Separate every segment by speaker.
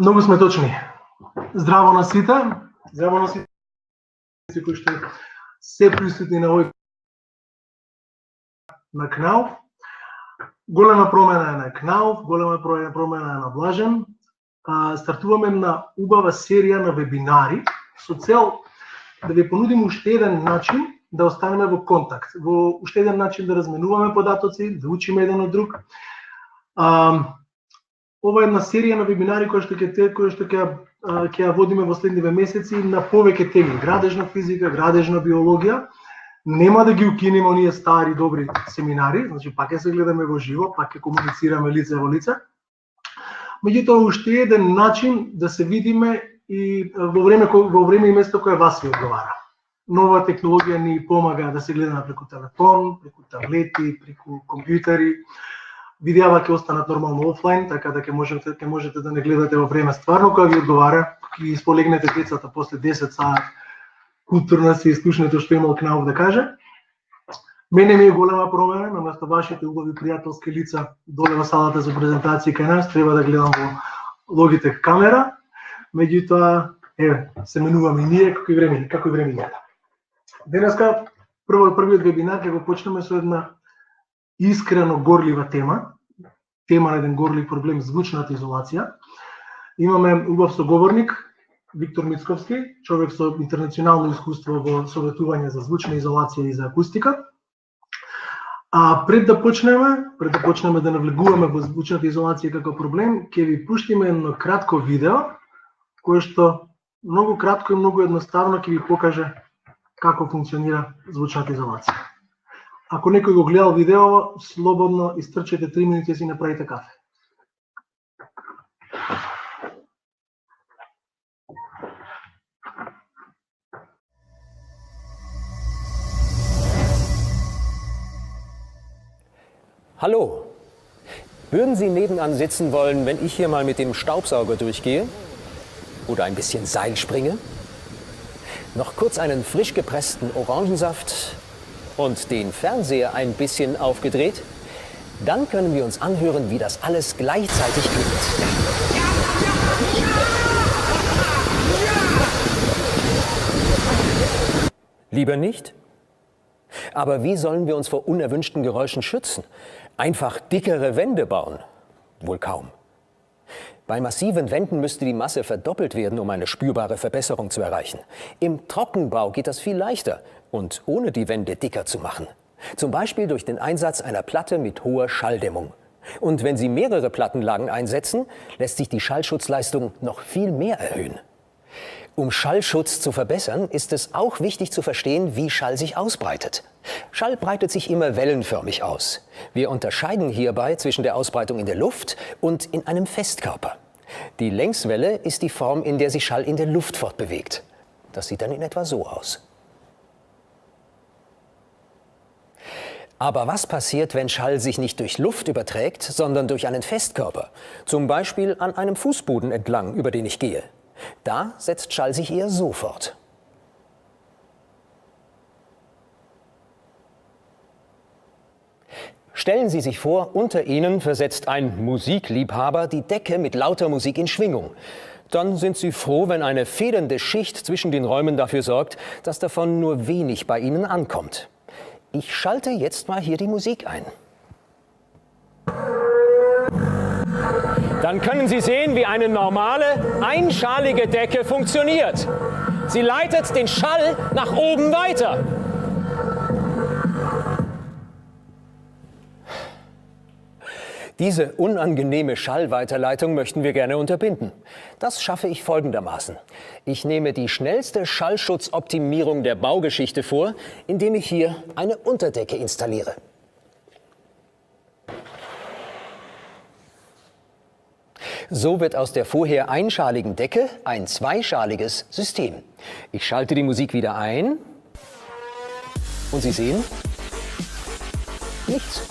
Speaker 1: Многу сме точни. Здраво на сите. Здраво на сите кои што се присутни на овој на КНАУФ. Голема промена е на КНАУФ, голема промена е на Блажен. Стартуваме на убава серија на вебинари со цел да ви понудим уште еден начин да останеме во контакт, во уште еден начин да разменуваме податоци, да учиме еден од друг. Ова е една серија на вебинари која што ќе ја водиме во следниве месеци на повеќе теми: градежна физика, градежна биологија. Нема да ги укинеме оние стари добри семинари, значи пак ќе се гледаме во живо, пак ќе комуницираме лице во лице. Меѓутоа уште еден начин да се видиме и во време и место кое вас ви одговара. Нова технологија ни помага да се гледаме преку телефон, преку таблети, преку компјутери. Видеава ќе останат нормално офлайн, така да ќе можете да не гледате во време стварно кога ви одговара, ќе исполегнете децата после 10 саат културно се искушното што имал КНАУФ да каже. Мене ми е голема промена, наместо вашите убави пријателски лица доле во салата за презентации кај нас, треба да гледам во Logitech камера. Меѓутоа, се менуваме и ние како и време ја. Денеска првиот вебинар ќе го почнеме со една искрено горлива тема на еден горлив проблем, звучната изолација. Имаме убав соговорник, Виктор Мицковски, човек со интернационално искуство во советување за звучна изолација и за акустика. Пред да почнеме да навлегуваме во звучната изолација како проблем, ќе ви пуштиме едно кратко видео, кое што многу кратко и многу едноставно ќе ви покаже како функционира звучната изолација. Ако некој го гледал видео, слободно истрчете 3 минути и си направите кафе.
Speaker 2: Hallo, würden Sie nebenan sitzen wollen, wenn ich hier mal mit dem Staubsauger durchgehe? Oder ein bisschen Seil springe? Noch kurz einen frisch gepressten Orangensaft und den Fernseher ein bisschen aufgedreht? Dann können wir uns anhören, wie das alles gleichzeitig klingt. Lieber nicht? Aber wie sollen wir uns vor unerwünschten Geräuschen schützen? Einfach dickere Wände bauen? Wohl kaum. Bei massiven Wänden müsste die Masse verdoppelt werden, um eine spürbare Verbesserung zu erreichen. Im Trockenbau geht das viel leichter und ohne die Wände dicker zu machen. Zum Beispiel durch den Einsatz einer Platte mit hoher Schalldämmung. Und wenn Sie mehrere Plattenlagen einsetzen, lässt sich die Schallschutzleistung noch viel mehr erhöhen. Um Schallschutz zu verbessern, ist es auch wichtig zu verstehen, wie Schall sich ausbreitet. Schall breitet sich immer wellenförmig aus. Wir unterscheiden hierbei zwischen der Ausbreitung in der Luft und in einem Festkörper. Die Längswelle ist die Form, in der sich Schall in der Luft fortbewegt. Das sieht dann in etwa so aus. Aber was passiert, wenn Schall sich nicht durch Luft überträgt, sondern durch einen Festkörper? Zum Beispiel an einem Fußboden entlang, über den ich gehe. Da setzt Schall sich eher so fort. Stellen Sie sich vor, unter Ihnen versetzt ein Musikliebhaber die Decke mit lauter Musik in Schwingung. Dann sind Sie froh, wenn eine federnde Schicht zwischen den Räumen dafür sorgt, dass davon nur wenig bei Ihnen ankommt. Ich schalte jetzt mal hier die Musik ein. Dann können Sie sehen, wie eine normale, einschalige Decke funktioniert. Sie leitet den Schall nach oben weiter. Diese unangenehme Schallweiterleitung möchten wir gerne unterbinden. Das schaffe ich folgendermaßen. Ich nehme die schnellste Schallschutzoptimierung der Baugeschichte vor, indem ich hier eine Unterdecke installiere. So wird aus der vorher einschaligen Decke ein zweischaliges System. Ich schalte die Musik wieder ein und Sie sehen, nichts.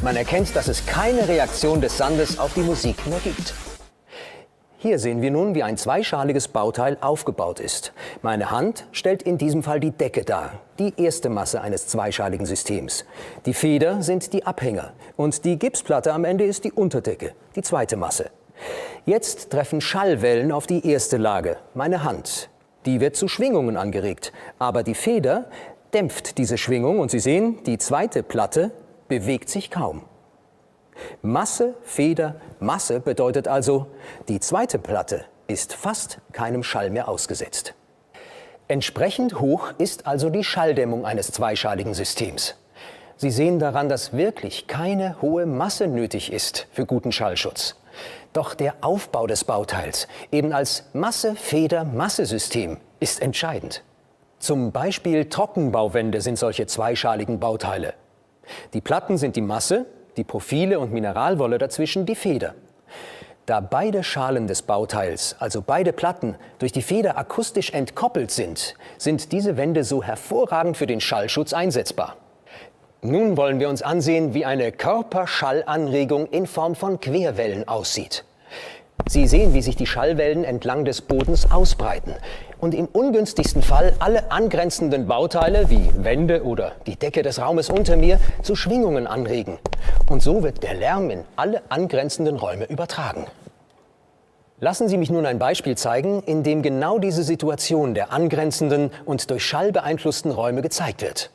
Speaker 2: Man erkennt, dass es keine Reaktion des Sandes auf die Musik mehr gibt. Hier sehen wir nun, wie ein zweischaliges Bauteil aufgebaut ist. Meine Hand stellt in diesem Fall die Decke dar, die erste Masse eines zweischaligen Systems. Die Feder sind die Abhänger und die Gipsplatte am Ende ist die Unterdecke, die zweite Masse. Jetzt treffen Schallwellen auf die erste Lage, meine Hand. Die wird zu Schwingungen angeregt, aber die Feder dämpft diese Schwingung und Sie sehen, die zweite Platte bewegt sich kaum. Masse, Feder, Masse bedeutet also, die zweite Platte ist fast keinem Schall mehr ausgesetzt. Entsprechend hoch ist also die Schalldämmung eines zweischaligen Systems. Sie sehen daran, dass wirklich keine hohe Masse nötig ist für guten Schallschutz. Doch der Aufbau des Bauteils, eben als Masse-Feder-Masse-System, ist entscheidend. Zum Beispiel Trockenbauwände sind solche zweischaligen Bauteile. Die Platten sind die Masse, die Profile und Mineralwolle dazwischen die Feder. Da beide Schalen des Bauteils, also beide Platten, durch die Feder akustisch entkoppelt sind, sind diese Wände so hervorragend für den Schallschutz einsetzbar. Nun wollen wir uns ansehen, wie eine Körperschallanregung in Form von Querwellen aussieht. Sie sehen, wie sich die Schallwellen entlang des Bodens ausbreiten und im ungünstigsten Fall alle angrenzenden Bauteile, wie Wände oder die Decke des Raumes unter mir, zu Schwingungen anregen. Und so wird der Lärm in alle angrenzenden Räume übertragen. Lassen Sie mich nun ein Beispiel zeigen, in dem genau diese Situation der angrenzenden und durch Schall beeinflussten Räume gezeigt wird.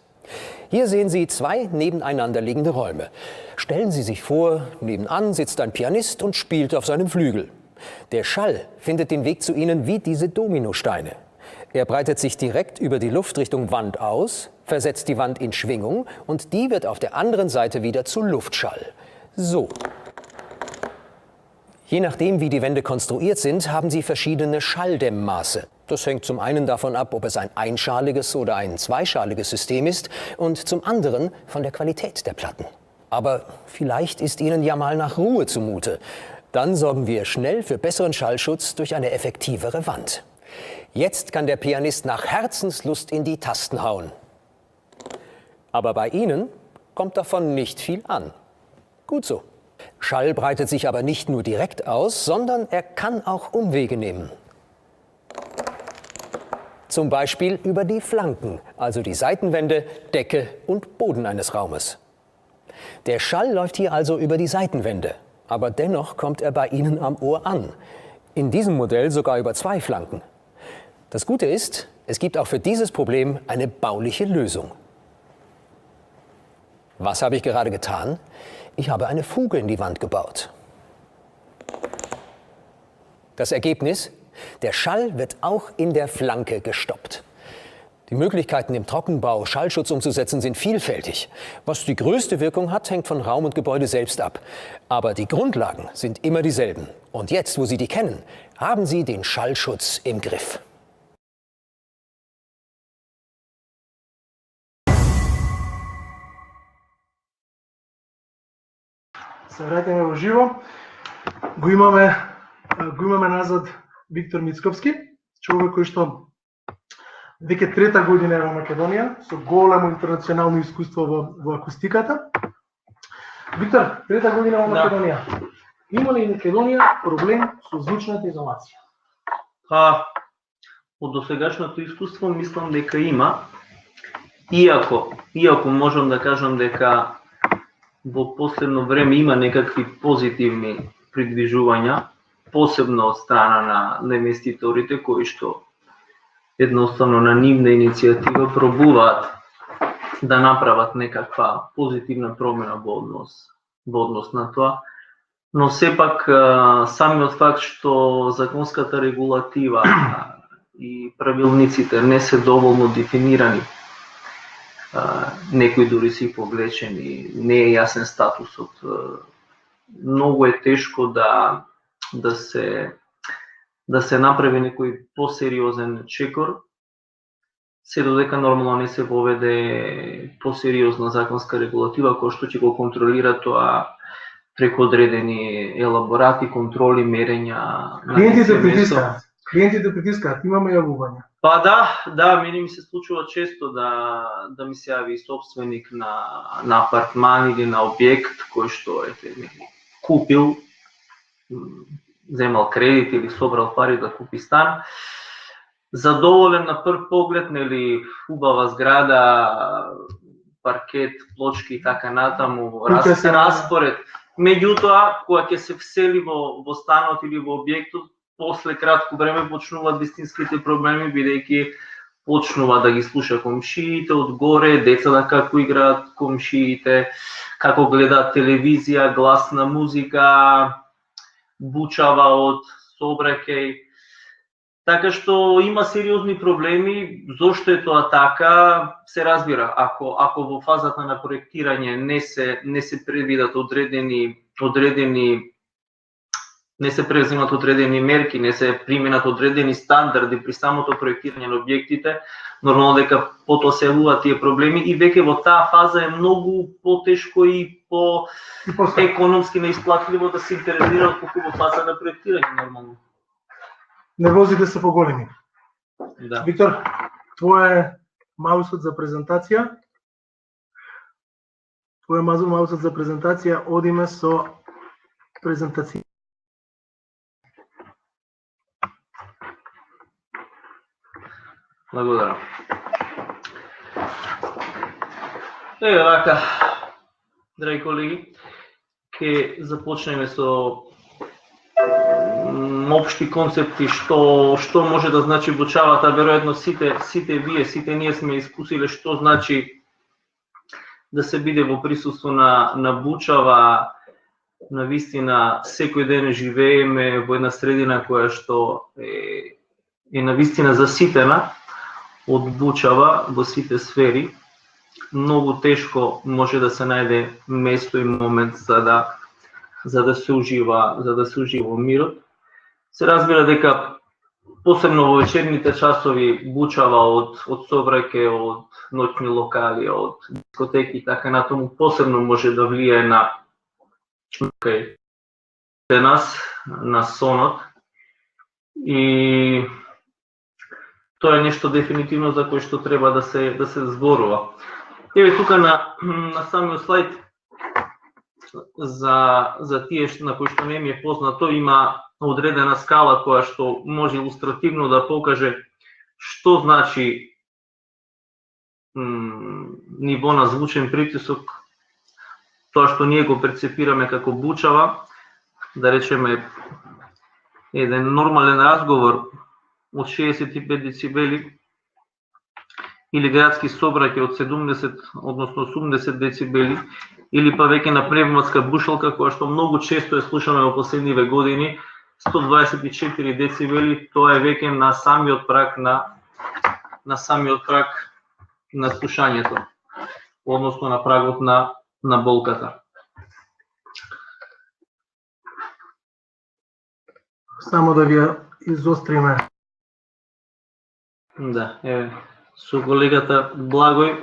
Speaker 2: Hier sehen Sie zwei nebeneinander liegende Räume. Stellen Sie sich vor, nebenan sitzt ein Pianist und spielt auf seinem Flügel. Der Schall findet den Weg zu Ihnen wie diese Dominosteine. Er breitet sich direkt über die Luft Richtung Wand aus, versetzt die Wand in Schwingung und die wird auf der anderen Seite wieder zu Luftschall. So. Je nachdem, wie die Wände konstruiert sind, haben sie verschiedene Schalldämmmaße. Das hängt zum einen davon ab, ob es ein einschaliges oder ein zweischaliges System ist und zum anderen von der Qualität der Platten. Aber vielleicht ist Ihnen ja mal nach Ruhe zumute. Dann sorgen wir schnell für besseren Schallschutz durch eine effektivere Wand. Jetzt kann der Pianist nach Herzenslust in die Tasten hauen. Aber bei Ihnen kommt davon nicht viel an. Gut so. Schall breitet sich aber nicht nur direkt aus, sondern er kann auch Umwege nehmen. Zum Beispiel über die Flanken, also die Seitenwände, Decke und Boden eines Raumes. Der Schall läuft hier also über die Seitenwände, aber dennoch kommt er bei Ihnen am Ohr an. In diesem Modell sogar über zwei Flanken. Das Gute ist, es gibt auch für dieses Problem eine bauliche Lösung. Was habe ich gerade getan? Ich habe eine Fuge in die Wand gebaut. Das Ergebnis? Der Schall wird auch in der Flanke gestoppt. Die Möglichkeiten im Trockenbau, Schallschutz umzusetzen, sind vielfältig. Was die größte Wirkung hat, hängt von Raum und Gebäude selbst ab. Aber die Grundlagen sind immer dieselben. Und jetzt, wo Sie die kennen, haben Sie den Schallschutz im Griff.
Speaker 1: Се враќаме во живо. Го имаме назад Виктор Мицковски, човек кој што веќе трета година е во Македонија, со големо интернационално искуство во акустиката. Виктор, трета година во Македонија. Има ли Македонија проблем со звучната изолација?
Speaker 3: Од досегашното искуство мислам дека има, иако можам да кажам дека во последно време има некакви позитивни придвижувања, посебно од страна на инвеститорите кои што едноставно на нивна иницијатива пробуваат да направат некаква позитивна промена во однос на тоа. Но сепак самиот факт што законската регулатива и правилниците не се доволно дефинирани, некои дури си повлечени, не е јасен статусот. Многу е тешко да се направи некој посериозен чекор, се додека нормално не се воведе посериозна законска регулатива која што ќе го контролира тоа преку одредени елаборати, контроли, мерења.
Speaker 1: Клиентите притискаат, имаме јавувања.
Speaker 3: Па да, мене ми се случува често да ми се јави собственик на апартман или на објект кој што купил, земал кредит или собрал пари да купи стан. Задоволен на прв поглед, нели, убава зграда, паркет, плочки и така натаму, распоред, Меѓутоа, кога ќе се всели во станот или во објектот, после кратко време почнуваат вистинските проблеми, бидејќи почнува да ги слуша комшиите одгоре, децата како играат комшиите, како гледаат телевизија, гласна музика, бучава од сообраќај. Така што има сериозни проблеми. Зошто е тоа така, се разбира. Ако во фазата на проектирање не се предвидат не се преземат одредени мерки, не се применат одредени стандарди при самото проектирање на објектите, нормално дека потоа се јавуваат тие проблеми и веќе во таа фаза е многу потешко и економски неисплатливо да се интервенира отколку во фаза на проектирање нормално.
Speaker 1: Нервозите се поголеми.
Speaker 3: Да.
Speaker 1: Виктор, твое маусот за презентација. Одиме со презентација.
Speaker 3: Благодарам. Еве вака, драги колеги, ќе започнеме со општи концепти што може да значи бучавата. Веројатно сите ние сме искусиле што значи да се биде во присуство на бучава. На вистина секој ден живееме во една средина која што е на вистина заситена од бучава во сите сфери. Многу тешко може да се најде место и момент за да се ужива во мирот. Се разбира дека посебно во вечерните часови бучава од сообраќај, од ноќни локали, од дискотеки и така натаму посебно може да влијае на сонот. И тоа е нешто дефинитивно за кое што треба да се зборува. Еве тука на самиот слайд за тие на кои што не ми е познато, има одредена скала која што може илустративно да покаже што значи ниво на звучен притисок, тоа што ние го перцепираме како бучава. Да речеме, еден нормален разговор од 65 децибели или градски сообраќај од 70, односно 80 децибели, или па веќе на пневматска бушалка која што многу често е слушаме во последниве години, 124 децибели, тоа е веќе на самиот праг на слушањето, односно на прагот на болката.
Speaker 1: Само да ви изостриме.
Speaker 3: Да, еве, со колегата Блажен,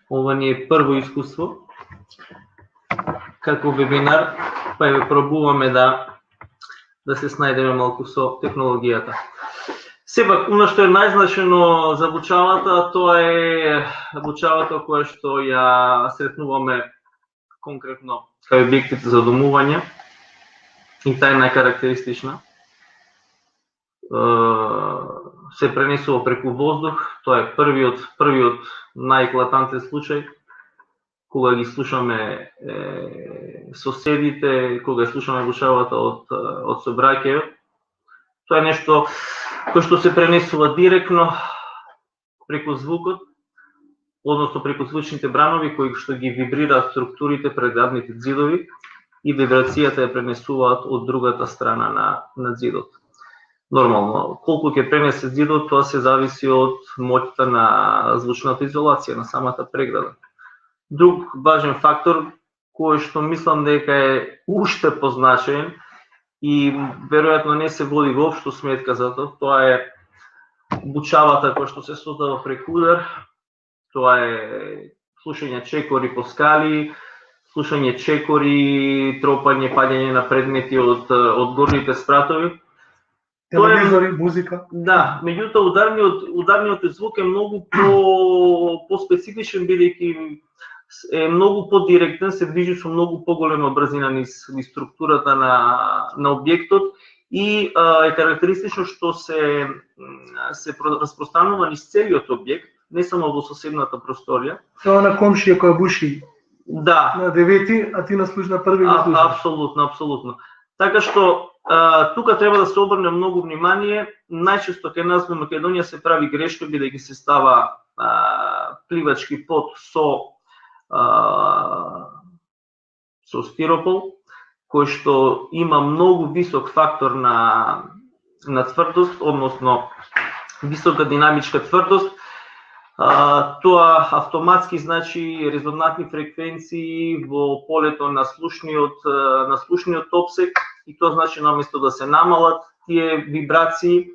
Speaker 3: ова ни е прво искуство како вебинар, па еве пробуваме да се снајдеме малку со технологијата. Сепак, она што е најзначено за бучавата, тоа е бучавата која што ја сретнуваме конкретно кај објектите за домување, и таа е најкарактеристична. Се пренесува преку воздух, тоа е првиот најеклатантен случај, кога ги слушаме соседите, кога слушаме бучавата од сообраќајот. Тоа е нешто кој што се пренесува директно преку звукот, односно преку звучните бранови кои што ги вибрираат структурите предградните ѕидови и вибрацијата ја пренесуваат од другата страна на ѕидот. Нормално, колку ќе пренесе ѕидот, тоа се зависи од моќта на звучната изолација на самата преграда. Друг важен фактор кој што мислам дека е уште позначаен и веројатно не се води воопшто сметка за тоа е бучавата која што се создава преку удар. Тоа е слушање чекори по скали, слушање чекори, тропање, паѓање на предмети од горните спратови.
Speaker 1: Телевизори, музика.
Speaker 3: Да, меѓутоа ударниот звук е многу по-специфичен, бидејќи е многу по-директен, се движи со многу поголема брзина низ структурата на објектот и е карактеристично што се распространува низ целиот објект, не само во соседната просторија.
Speaker 1: Тоа на комшија која буши
Speaker 3: Да.
Speaker 1: На 9, а ти на први го слушаш.
Speaker 3: Апсолутно, апсолутно. Така што тука треба да се обрне многу внимание. Најчесто кај нас во Македонија се прави грешка бидејќи се става пливачки под со стиропол, кој што има многу висок фактор на тврдост, односно висока динамичка тврдост. Тоа автоматски значи резонатни фреквенции во полето на слушниот опсек, и тоа значи наместо да се намалат тие вибрации,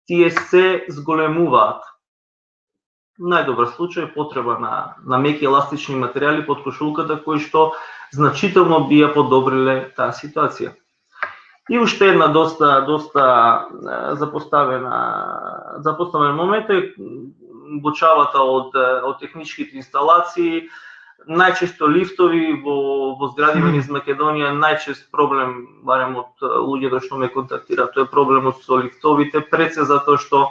Speaker 3: тие се зголемуваат. Најдобар случај потреба на меки еластични материјали под кошулката кои што значително би ја подобриле таа ситуација. И уште една доста запоставен момент е обучавата од техничките инсталации. Најчесто лифтови во згради низ Македонија, најчест проблем, барем од луѓето што ме контактираат, тоа е проблемот со лифтовите, пред се затоа што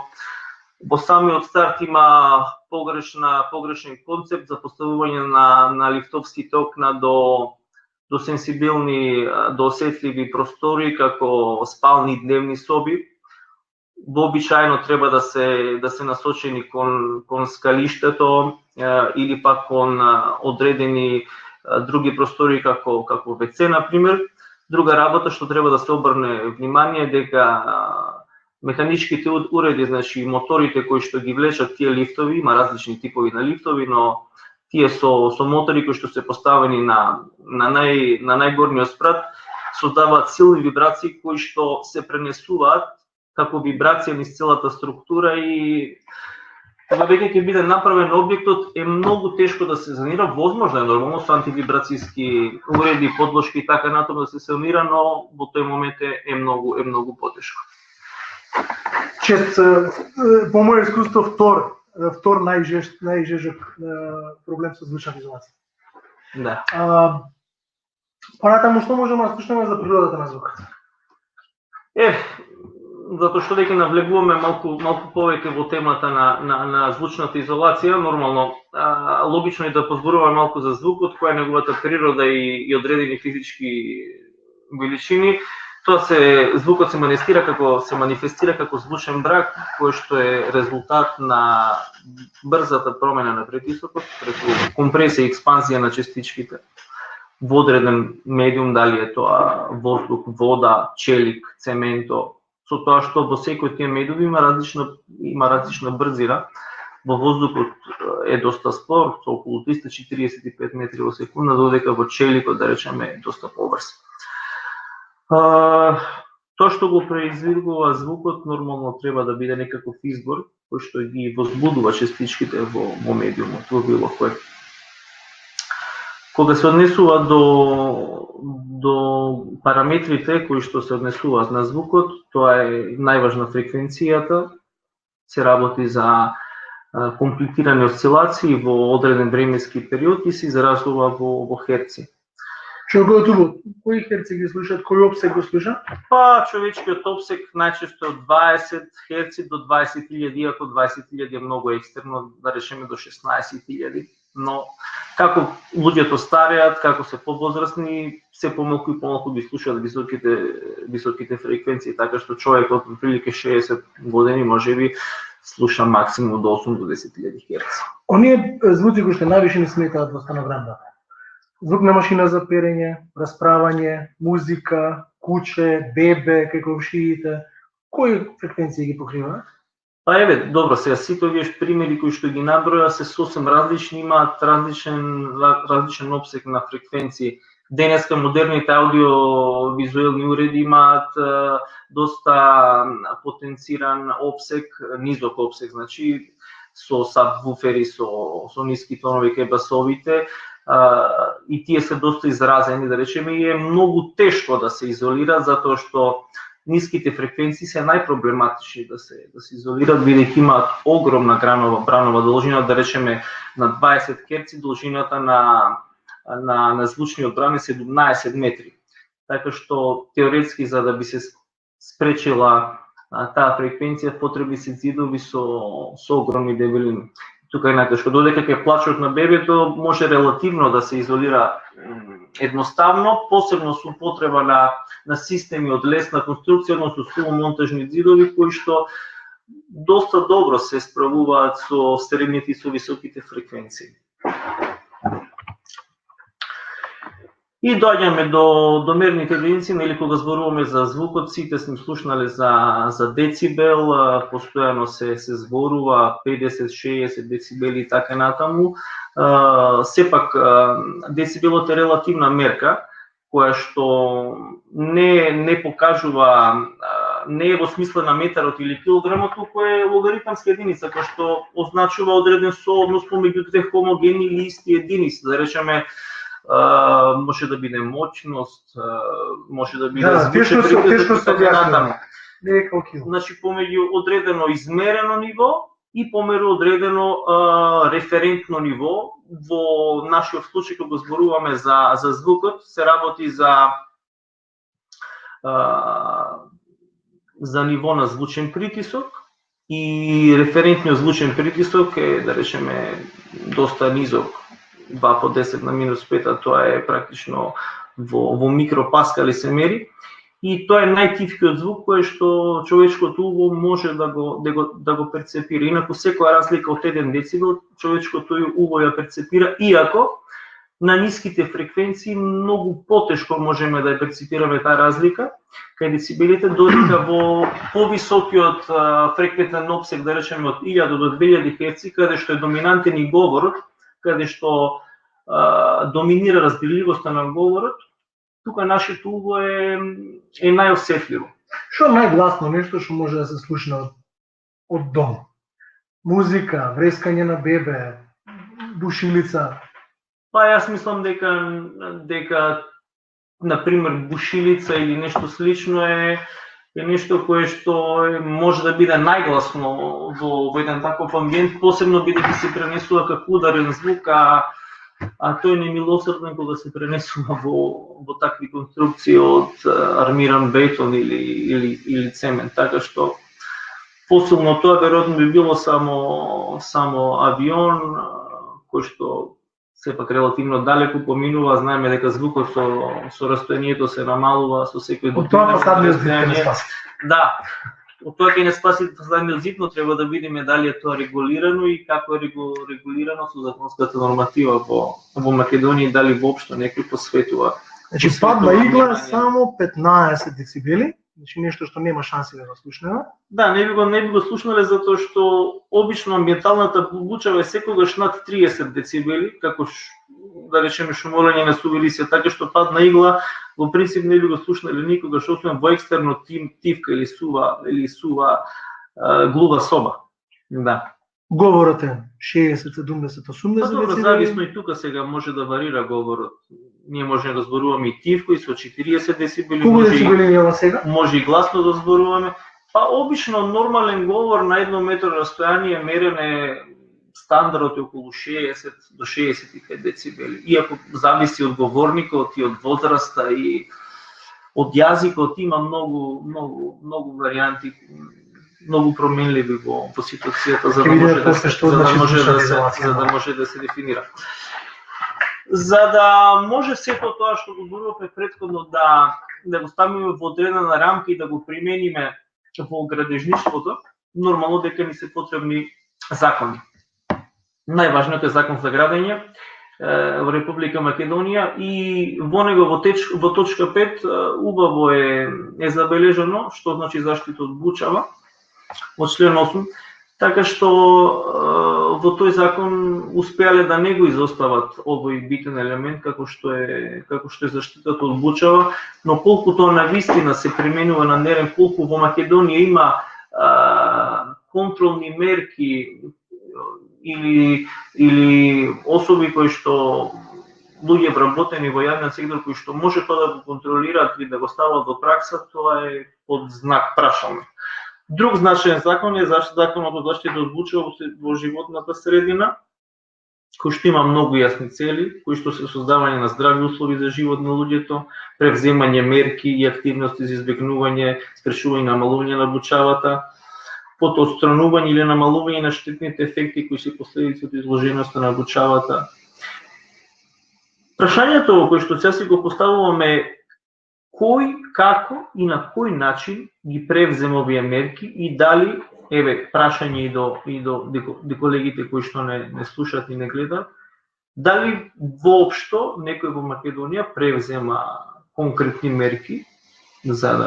Speaker 3: во самиот старт има погрешен концепт за поставување на лифтовските окна до сенсибилни, до осетливи простори како спални и дневни соби. Вообичаено треба да се насочени кон скалиштето или пак кон одредени други простори како WC на пример. Друга работа што треба да се обрне внимание дека механичките уреди, значи моторите кои што ги влечат тие лифтови, има различни типови на лифтови, но тие со мотори кои што се поставени на најгорниот спрат создаваат силни вибрации кои што се пренесуваат како вибрација низ целата структура, и кога веќе ќе биде направен објектот е многу тешко да се санира. Возможно е нормално со антивибрацијски уреди, подложки и така натаму да се санира, но во тој момент е многу потешко.
Speaker 1: Чест, по моје искуство, втор најжежок проблем со звучна изолација.
Speaker 3: Да.
Speaker 1: Понатаму што можеме да слушнеме за природата на звукот?
Speaker 3: Затоа што дека навлегуваме малку повеќе во темата на звучната изолација, нормално логично е да позборуваме малку за звукот, која е неговата природа и одредени физички величини. Звукот се манифестира како звучен брак, кој што е резултат на брзата промена на притисокот преку компресија и експанзија на частичките во одреден медиум, дали е тоа воздух, вода, челик, цементо, со тоа што во секој тие медиуми има различна брзина. Во воздухот е доста спор, со околу 345 метри во секунда, додека во челикот, да речеме, е доста побрз. Тоа што го произведува звукот нормално треба да биде некаков избор кој што ги возбудува частичките во медиумот, во било кој. Кога се однесува до параметрите кои што се однесуваат на звукот, тоа е најважна фреквенцијата, се работи за комплицирани осцилации во одреден временски период и се изразува во херци.
Speaker 1: Кои херци ги слушаат, кој опсек го слуша?
Speaker 3: Човечкиот опсек најчесто од 20 херци до 20.000, ако 20.000 е многу екстерно, да речеме до 16.000. Но како луѓето стареат, како се повозрастни, се помалку и помалку ги слушаат високите фреквенции, така што човекот од прилike 60 години можеби слуша максимум до 8 до 10.000 херци.
Speaker 1: Оние звуци кои што највише ни сметаат во станограмата. Звук на машина за перење, расправање, музика, куче, бебе, кај комшиите, кои фреквенции ги покриваат?
Speaker 3: Добро, сега сите овие примери кои што ги наброја се сосем различни, имаат различен опсек на фреквенции. Денеска модерните аудио-визуелни уреди имаат доста потенциран опсек, низок опсек, значи со сабвуфери, со ниски тонови кај басовите, и тие се доста изразени, да речеме, и е многу тешко да се изолира, затоа што ниските фреквенции се најпроблематични да се изолират, бидејќи имаат огромна бранова должина, да речеме на 20 Hz должината на звучниот бран е 17 метри. Така што теоретски за да би се спречила таа фреквенција потреби се ѕидови со огромни дебелини. тука е најтешко. Додека кај плачот на бебето може релативно да се изолира едноставно, посебно со употреба на системи од лесна конструкција, односно стуломонтажни ѕидови кои што доста добро се справуваат со средните и со високите фреквенции. И доаѓаме до мерните единици, нели кога зборуваме за звукот, сите сме слушнале за децибел, постојано се зборува 50-60 децибели и така натаму. Сепак децибелот е релативна мерка која што не покажува, не е во смисла на метарот или килограмот, туку е логаритмска единица која што означува одреден сооднос помеѓу две хомогени или исти единици, да речеме може да биде моќност, може да биде
Speaker 1: тешко се
Speaker 3: натаму.
Speaker 1: Неколку.
Speaker 3: Значи помеѓу одредено измерено ниво и помеѓу одредено референтно ниво. Во нашиот случај кога зборуваме за звукот, се работи за ниво на звучен притисок и референтниот звучен притисок е, да речеме, доста низок. 2 по 10 на минус 5, тоа е практично во микропаскали се мери. И тоа е најтивкиот звук кој што човечкото уво може да го перцепира. Инаку секоја разлика од 1 децибел човечкото уво ја перцепира, иако на ниските фреквенции многу потешко можеме да ја перцепираме таа разлика кај децибелите, додека во повисокиот фреквентен опсег, да речеме од 1000 до 2000 Hz, каде што е доминантен и говорот, каде што доминира разбирливоста на говорот, тука нашето уво е најосетливо.
Speaker 1: Што најгласно нешто што може да се слушне од дом? Музика, врескање на бебе, бушилица?
Speaker 3: Па јас мислам дека например бушилица или нешто слично е нешто кое што може да биде најгласно во еден таков амбиент, посебно бидејќи се пренесува како ударен звук, а тој не милосрден кога се пренесува во такви конструкции од армиран бетон или цемент, така што посилно тоа веројатно би било само авион кој што сепак релативно далеку поминува. Знаеме дека звукот со растојанието се намалува со секој
Speaker 1: од тоа фасадниот зид не спаси.
Speaker 3: Да, од тоа ќе не спаси фасадниот зид, но треба да видиме дали е тоа регулирано и како е регулирано со законската норматива во Македонија и дали воопшто некој посветува.
Speaker 1: Значи падна игла само 15 децибели, значи нешто што нема шанси да го слушнеме.
Speaker 3: Да, не би го слушнале затоа што обично амбиенталната бучава е секогаш над 30 децибели, како да речеме шумолење на сувелисија, така што падна игла во принцип не би го слушнале никогаш, освен во екстерно тивка или сува глува соба. Да.
Speaker 1: Говорот е 60, 70, 80 децибели.
Speaker 3: Зависно и тука сега може да варира говорот. Ние можеме да зборуваме и тивко и со 40 децибели.
Speaker 1: Колку децибели има сега?
Speaker 3: Може и гласно да зборуваме. Па обично нормален говор на 1 метро растојание мерен е стандардот е околу 60 до 65 децибели. Иако зависи од говорникот и од возраста и од јазикот, има многу варијанти, многу променливи во ситуацијата за да може да се дефинира. За да може сето тоа што го зборувавме претходно да го ставиме во одредена рамка и да го примениме во градежништвото, нормално дека ни се потребни закони. Најважниот е закон за градење во Република Македонија и во него во точка 5 убаво е забележано што значи заштита од бучава од член 8, така што во тој закон успеале да не го изостават овој битен елемент како што е заштитата од бучава, но колку тоа навистина се применува на дневен, колку во Македонија има контролни мерки или особи кои што луѓе вработени во јавниот сектор кои што може тоа да го контролираат и да го стават во пракса, тоа е под знак прашање. Друг значаен закон е законот за заштита од бучава во животната средина, кој што има многу јасни цели, кои што се создавање на здрави услови за живот на луѓето, превземање мерки и активности за избегнување, спрешување и намалување на бучавата, потоа отстранување или намалување на штетните ефекти кои се последици од изложеноста на бучавата. Прашањето кој што сега си го поставуваме е кој, како и на кој начин ги превзема овие мерки и дали, еве, прашање и до колегите кои што не слушаат и не гледаат, дали воопшто некој во Македонија превзема конкретни мерки за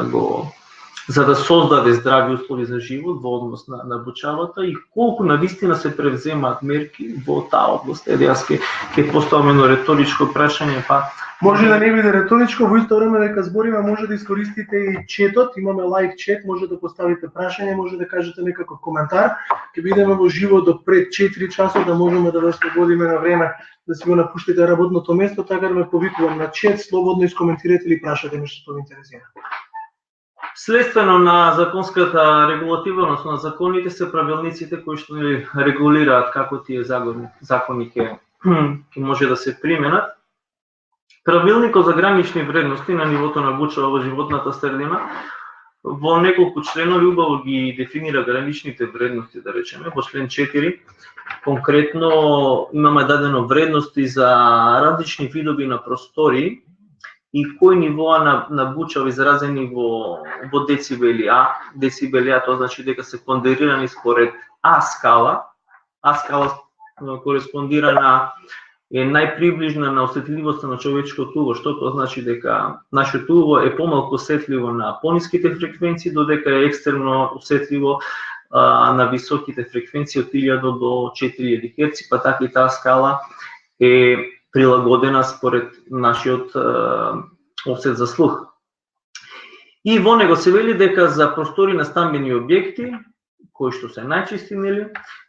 Speaker 3: да создаде здрави услови за живот во однос на бучавата и колку навистина се превземаат мерки во таа област. Еде, јас ќе поставам едно реторичко прашање, па
Speaker 1: може да не биде реторичко, во исто време дека збориме може да искористите и четот, имаме лайв чет, може да поставите прашање, може да кажете некаков коментар. Ќе бидеме во живо до пред 4 часот да можеме да ве слободиме на време да си го напуштите работното место, така да ме повикувам на чет, слободно искоментирате или прашате нешто што ви интересира.
Speaker 3: Следствено на законската регулатива, односно на законите се правилниците кои што регулираат како тие закони ќе може да се применат. Правилникот за гранични вредности на нивото на бучава во животната средина во неколку членови убаво ги дефинира граничните вредности, да речеме, во член 4 конкретно имаме дадено вредности за различни видови на простори и кои нивоа на бучава изразени во децибели. Децибели, тоа значи дека се пондерирани според А скала. А скала кореспондира на е најприближна на осетливоста на човечкото уво, што тоа значи дека нашето уво е помалку осетливо на пониските фреквенции, додека е екстремно осетливо на високите фреквенции од 1000 до 4000 Hz, па така и таа скала е прилагодена според нашиот офсет за слух. И во него се вели дека за простори на стамбени објекти, кои што се најчести,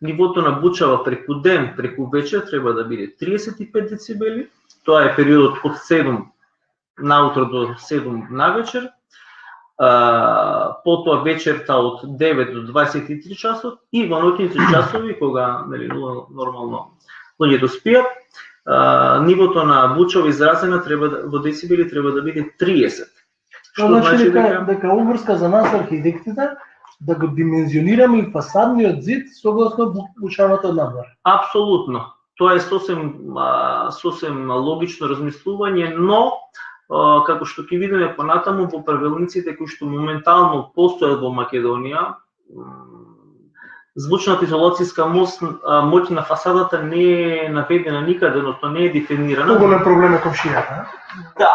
Speaker 3: нивото на бучава преку ден, преку вечер треба да биде 35 децибели. Тоа е периодот од 7 наутро до 7 навечер. Потоа вечерта од 9 до 23 часот и во ноќните часови кога нормално луѓето спијат, нивото на бучава изразена во децибели треба да биде 30.
Speaker 1: Што значи дека обврска за нас архитектите да го димензионираме и фасадниот зид согласно бучавата од надвор.
Speaker 3: Апсолутно. Тоа е сосем логично размислување, но како што ќе видиме понатаму во правилниците кои што моментално постојат во Македонија, звучната изолацијска моќ на фасадата не е наведена никаде, односно не е дефинирана.
Speaker 1: Голем проблем е комшијата.
Speaker 3: Да,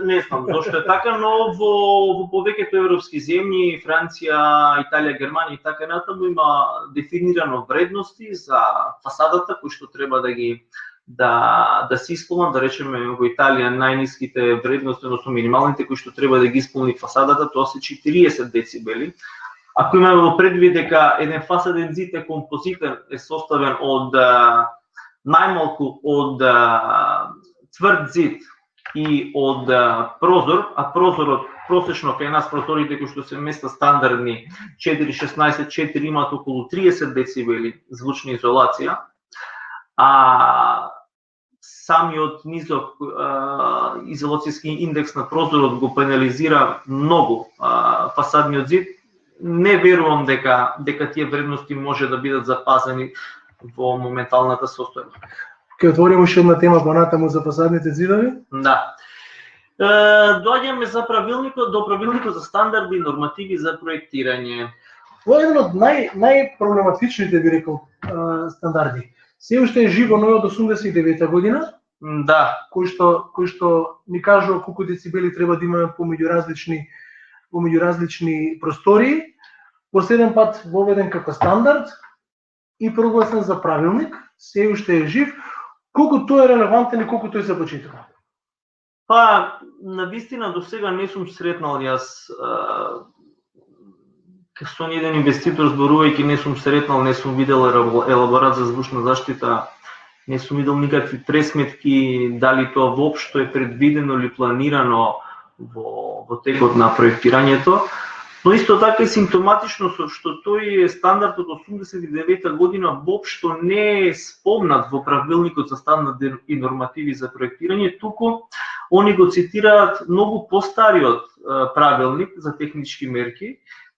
Speaker 3: не знам зошто е така, но во повеќето европски земји, Франција, Италија, Германија и така натаму има дефинирано вредности за фасадата кои што треба да се исполнат, да речеме во Италија најниските вредности, односно минималните кои што треба да ги исполни фасадата, тоа се 40 децибели. Ако имаме во предвид дека еден фасаден зид е композитен, е составен од најмалку од тврд зид и од прозор, а прозорот просечно кај нас прозорите кои што се места стандардни 4.16.4 имаат околу 30 децибели звучна изолација, а самиот низок изолацијски индекс на прозорот го пенализира многу фасадниот зид. Не верувам дека тие вредности може да бидат запазени во моменталната состојба.
Speaker 1: Ќе отвориме уште една тема понатаму за фасадните зидови?
Speaker 3: Да. Доаѓаме до правилникот за стандарди и нормативи за проектирање.
Speaker 1: Тоа е еден од најпроблематичните, би рекол, стандарди. Се уште е живо, но е од 89 година.
Speaker 3: Да.
Speaker 1: Кој што ни кажува колку децибели треба да имаме помеѓу различни простории, последен пат воведен како стандард и прогласен за правилник, се уште е жив. Колку тој е релевантен и колку тој се почитува?
Speaker 3: Па, навистина до сега не сум сретнал јас со еден инвеститор зборувајќи, не сум сретнал, не сум видел елаборат за звучна заштита, не сум видел никакви пресметки, дали тоа воопшто е предвидено или планирано во текот на проектирањето, но исто така е симптоматично што тој е стандард од 89 година воопшто не е спомнат во правилникот за стандарди и нормативи за проектирање, туку они го цитираат многу постариот правилник за технички мерки,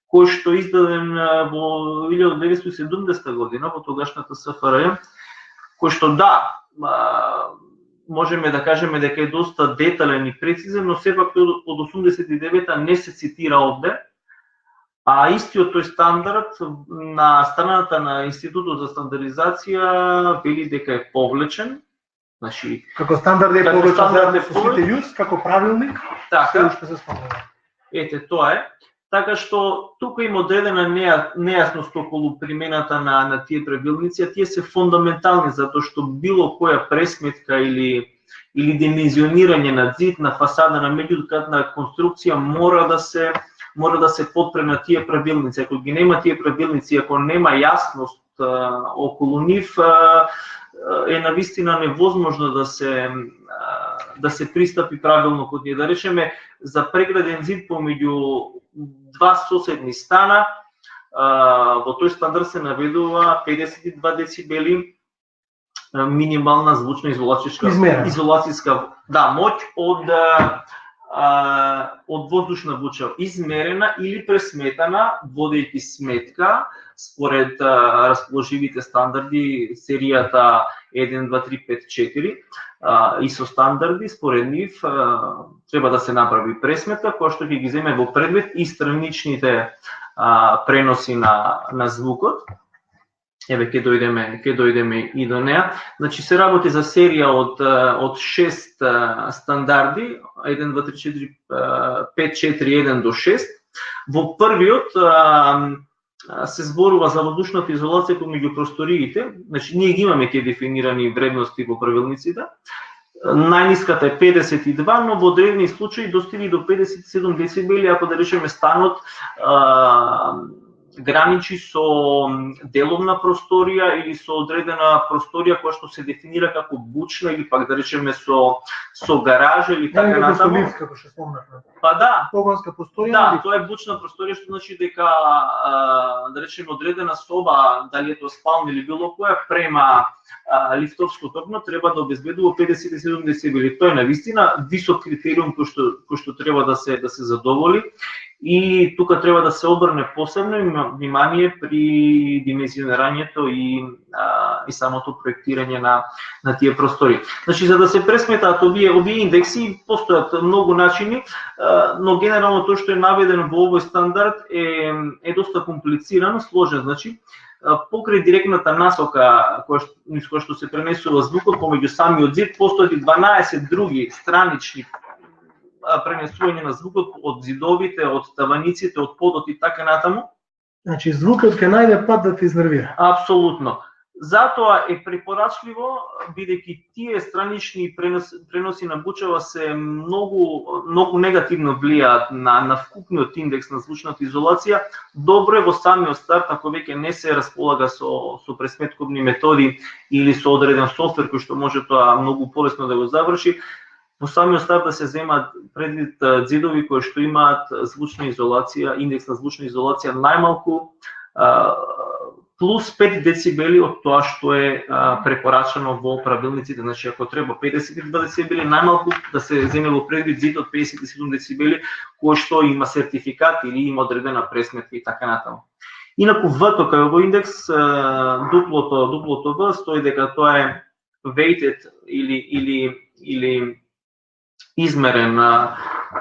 Speaker 3: кој што е издаден во 1970 година во тогашната СФРJ, кој што да, можеме да кажеме дека е доста детален и прецизен, но сепак од 89-та не се цитира овде, а истиот тој стандард на страната на Институтот за стандардизација вели дека е повлечен. Значи,
Speaker 1: како стандард е повлечен заедно со сите јус, како правилник,
Speaker 3: така,
Speaker 1: што се спомнува.
Speaker 3: Ете, тоа е. Така што тука има одредена нејасност околу примената на тие правилници, а тие се фундаментални затоа што било која пресметка или димензионирање на зид, на фасада, на меѓукатна конструкција мора да се подпре на тие правилници. Ако ги нема тие правилници, ако нема јасност околу нив, е навистина невозможно да се пристапи правилно кон тие. Да речеме, за преграден зид помеѓу два соседни стана, во тој стандард се наведува 52 децибели минимална звучна изолацијска моќ од воздушна буча, измерена или пресметана, водејќи сметка според расположивите стандарди, серијата 1, 2, 3, 5, 4, ISO стандарди, според нив треба да се направи пресметка, која што ќе ги земе во предвид и страничните преноси на звукот. Еве, ќе дојдеме и до неа. Значи, се работи за серија од 6 стандарди, 1, 2, 3, 4, 5, 4, 1 до 6. Во првиот се зборува за воздушната изолација помеѓу просториите. Значи, ние ги имаме тие дефинирани вредности во правилниците. Најниската е 52, но во одредени случаи достига до 57 децибели, ако да речеме станот граничи со деловна просторија или со одредена просторија која што се дефинира како бучна или пак да речеме со гаража или така натаму.
Speaker 1: Како што спомнавме.
Speaker 3: Па да.
Speaker 1: Погонска просторија.
Speaker 3: Да, тоа е бучна просторија, што значи дека да речеме одредена соба, дали е тоа спална или било која, према лифтовското окно треба да обезбедува 57 децибели. Тоа е навистина висок критериум кој што треба да се задоволи. И тука треба да се обрне посебно внимание при димензионирањето и самото проектирање на тие простори. Значи, за да се пресметаат овие индекси, постојат многу начини, но генерално тоа што е наведено во овој стандард е доста комплицирано, сложен. Значи, покрај директната насока низ која што се пренесува звукот помеѓу самиот зид, постојат и 12 други странични пренесување на звукот од зидовите, од таваниците, од подот и така натаму.
Speaker 1: Значи, звукот ќе најде пат да те изнервира.
Speaker 3: Апсолутно. Затоа е препорачливо, бидејќи тие странични преноси на бучава се многу негативно влијаат на вкупниот индекс на звучната изолација. Добро е во самиот старт, ако веќе не се располага со пресметковни методи или со одреден софтвер кој што може тоа многу полесно да го заврши, во самиот старт да се земат предвид зидови кои што имаат звучна изолација, индекс на звучна изолација најмалку плюс 5 децибели од тоа што е препорачано во правилниците. Значи, ако треба 52 децибели, најмалку да се земе во предвид зид од 57 децибели, кој што има сертификат или има одредена пресметка и така натаму. Инаку В-то кај овој индекс, дуплото В, стои дека тоа е weighted или измерен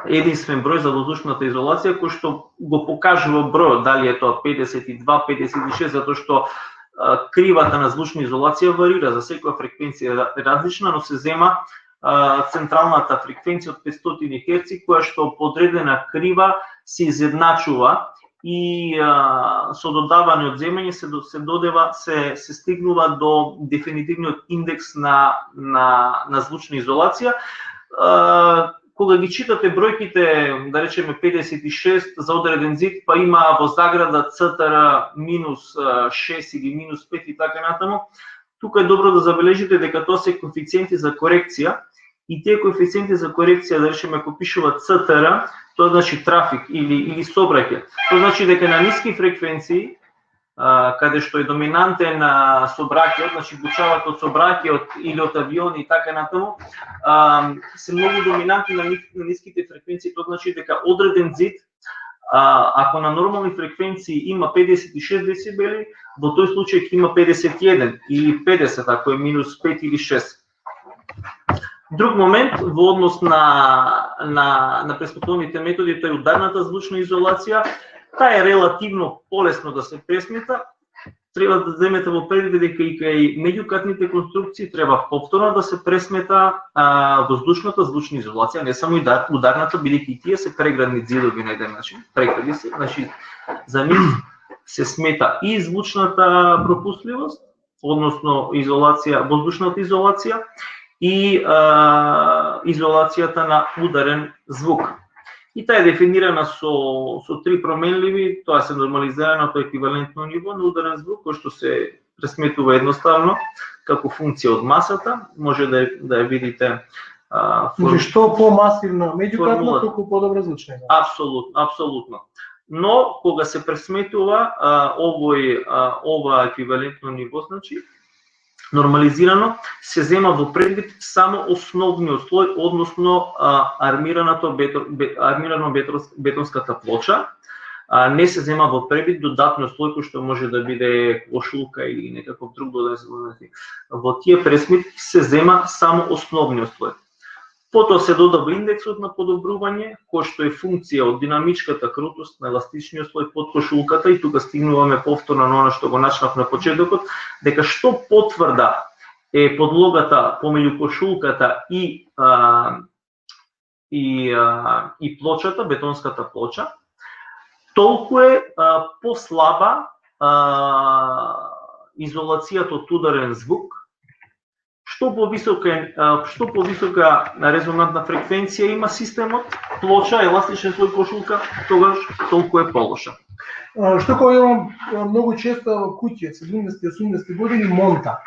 Speaker 3: единствен број за воздушната изолација, кој што го покажува бројот, дали е тоа 52, 56, затоа што кривата на звучна изолација варира, за секоја фреквенција е различна, но се зема централната фреквенција од 500 Hz, која што по одредена крива се изедначува и со додавање од земење се стигнува до дефинитивниот индекс на звучна изолација. Кога ги читате бројките, да речеме 56 за одреден зид, па има во заграда CTR минус 6 или минус 5 и така натаму, тука е добро да забележите дека тоа се коефициенти за корекција и тие коефициенти за корекција, да речеме, ако пишува CTR, тоа значи трафик или сообраќај. Тоа значи дека на ниски фреквенции, каде што е доминантен сообраќајот, значи бучавата од сообраќајот или од авиони и така натаму, се многу доминантни на ниските фреквенции. Тоа значи дека одреден зид Ако на нормални фреквенции има 56 децибели, во тој случај ќе има 51 или 50, ако е минус 5 или 6. Друг момент во однос на пресметовните методи, тоа е ударната звучна изолација. Таа е релативно полесно да се пресмета. Треба да земете во предвид дека и кај меѓукатните конструкции треба повторно да се пресмета воздушната звучна изолација, не само ударната, бидејќи и тие се преградни ѕидови на еден начин, прегради се, значи за нив се смета и звучната пропустливост, односно изолација, воздушната изолација и изолацијата на ударен звук. И таа е дефинирана со три променливи, тоа се нормализираното еквивалентно ниво на ударен звук, кој што се пресметува едноставно како функција од масата, може да ја видите.
Speaker 1: Што помасивна меѓукатна, толку подобра звучна.
Speaker 3: Апсолутно. Но кога се пресметува ова еквивалентно ниво, значи нормализирано, се зема во предвид само основниот слој, односно армирано-бетонската плоча, не се зема во предвид додатниот слој кој што може да биде кошулка или некаков друг додатен слој. Во тие пресметки се зема само основниот слој. Потоа се додава индексот на подобрување, кој што е функција од динамичката крутост на еластичниот слој под кошулката, и тука стигнуваме повторно на она што го начнав на почетокот, дека што потврда е подлогата помеѓу кошулката и плочата, бетонската плоча, толку е послаба изолацијата од ударен звук. Што повисока резонантна фреквенција има системот, плоча, еластичен слој кошулка, тогаш толку е полоша.
Speaker 1: Што кога имам многу често во куќи, 70-80 години, монта.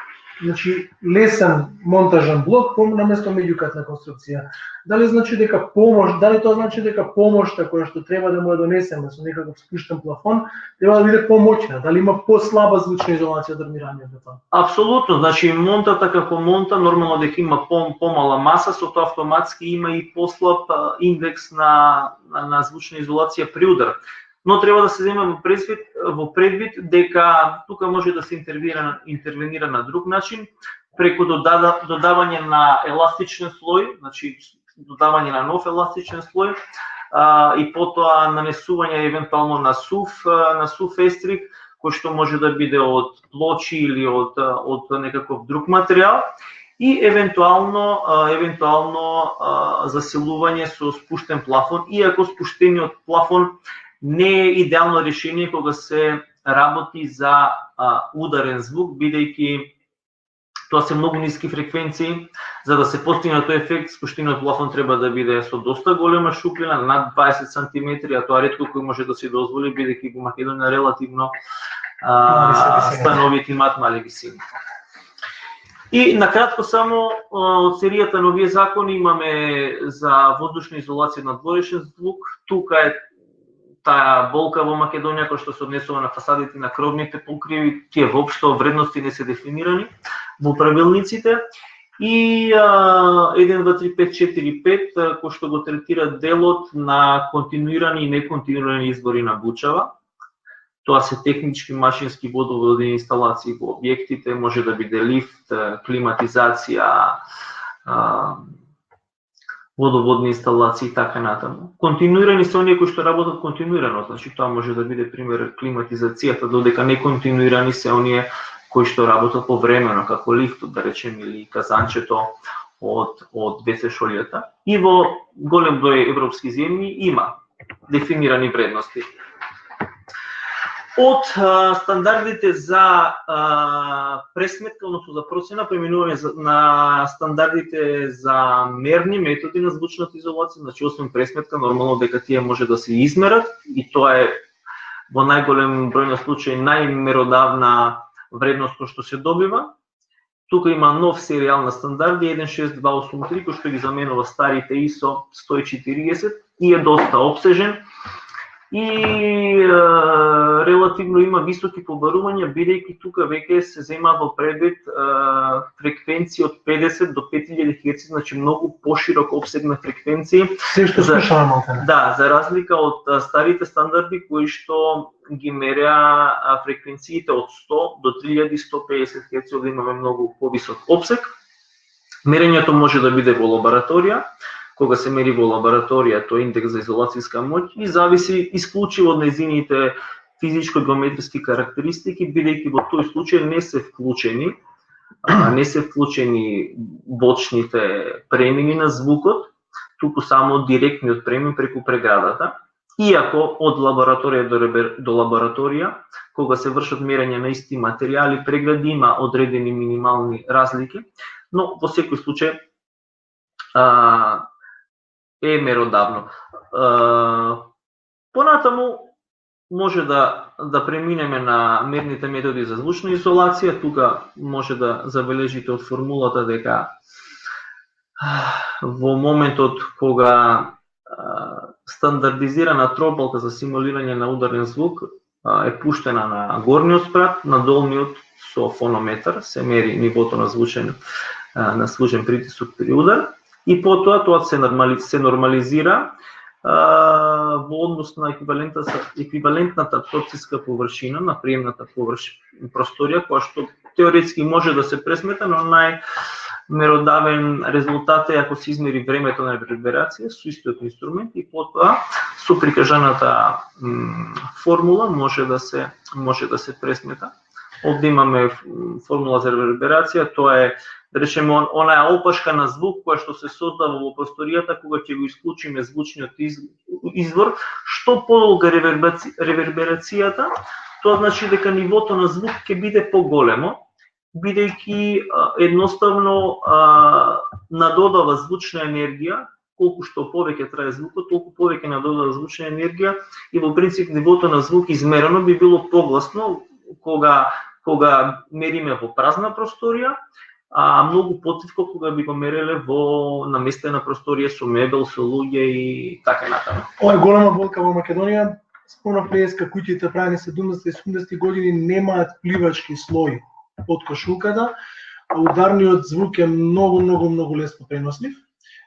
Speaker 1: Значи, лесен монтажен блок наместо меѓукатна конструкција. Дали значи дека тоа значи дека помошта која што треба да му ја донесеме со некаков спуштен плафон, треба да биде помоќна, дали има послаба звучна изолација од армираниот бетон?
Speaker 3: Апсолутно, значи монтата како монта нормално дека има помала маса, со тоа автоматски има и послаб индекс на звучна изолација при удар. Но треба да се зема во предвид дека тука може да се интервенира на друг начин, преку додавање на еластичен слој, значи додавање на нов еластичен слој, и потоа нанесување евентуално на сув естрик, кој што може да биде од плочи или од некаков друг материјал, и евентуално засилување со спуштен плафон, иако спуштениот плафон не е идеално решение кога се работи за ударен звук, бидејќи тоа се многу ниски фреквенции. За да се постигне тој ефект, спуштениот плафон треба да биде со доста голема шупljина, над 20 см, а тоа ретко кој може да се дозволи, бидејќи во Македонија релативно становите имаат мали висини. И накратко само од серијата на овие закони имаме за воздушна изолација на дворешен звук. Тука е таа болка во Македонија која што се однесува на фасадите на кровните покриви, тие воопшто вредности не се дефинирани во правилниците. И 1, 2, 3, 5, 4, 5, кој што го третира делот на континуирани и неконтинуирани извори на бучава. Тоа се технички, машински водоводни инсталации во објектите, може да биде лифт, климатизација, водоводни инсталации и така натаму. Континуирани се оние кои што работат континуирано, значи тоа може да биде пример климатизацијата, додека неконтинуирани се оние кои што работат повремено, како лифтот, да речем, или казанчето од WC шолјата. И во голем број европски земји има дефинирани вредности. Од стандардите за пресметка, односно за процена, преминуваме на стандардите за мерни методи на звучната изолација, значи освен пресметка, нормално дека тие може да се измерат, и тоа е во најголем број на случаи најмеродавна вредност кој што се добива. Тука има нов серијал на стандарди 16283 кој што ги заменува старите ISO 140 и е доста опсежен. и релативно има високи побарувања, бидејќи тука веќе се зема во предвид фреквенции од 50 до 5000 Hz, значи многу поширок опсег на фреквенции.
Speaker 1: Се што слушаме малку.
Speaker 3: Да, за разлика од старите стандарди кои што ги мереа фреквенциите од 100 до 3150 Hz, да имаме многу повисок опсег. Мерењето може да биде во лабораторија. Кога се мери во лабораторија, тој индекс за изолацијска моќ и зависи исклучиво од незините физичко-геометриски карактеристики, бидејќи во тој случај не се вклучени бочните премини на звукот, туку само директниот премин преку преградата. Иако од лабораторија до лабораторија, кога се вршат мерења на исти материјали, прегради има одредени минимални разлики, но во секој случај е меродавно. Понатаму може да преминеме на мерните методи за звучна изолација. Тука може да забележите од формулата дека во моментот кога стандардизирана тропалка за симулирање на ударен звук е пуштена на горниот спрат, на долниот со фонометар се мери нивото на звучен притисок при удар. И потоа тоа се нормализира во однос на еквивалентната абсорпцијска површина на приемната просторија, која што теоретски може да се пресмета, но најмеродавен резултат е ако се измери времето на реверберација со истиот инструмент и потоа со прикажаната формула може да се пресмета. Овде имаме формула за реверберација, тоа е, да речеме, онаа опашка на звук која што се создава во просторијата кога ќе го исклучиме звучниот извор. Што подолга реверберацијата, тоа значи дека нивото на звук ќе биде поголемо, бидејќи едноставно надодава звучна енергија. Колку што повеќе трае звукот, толку повеќе надодава звучна енергија и во принцип нивото на звук измерено би било погласно кога мериме во празна просторија, а многу потивко кога би го мереле во наместена просторија со мебел, со луѓе и така натаму.
Speaker 1: Ова е голема болка во Македонија. Спомнав преска куќите правени 70-80 години немаат пливачки слој под кошулката, а ударниот звук е многу лесно пренослив.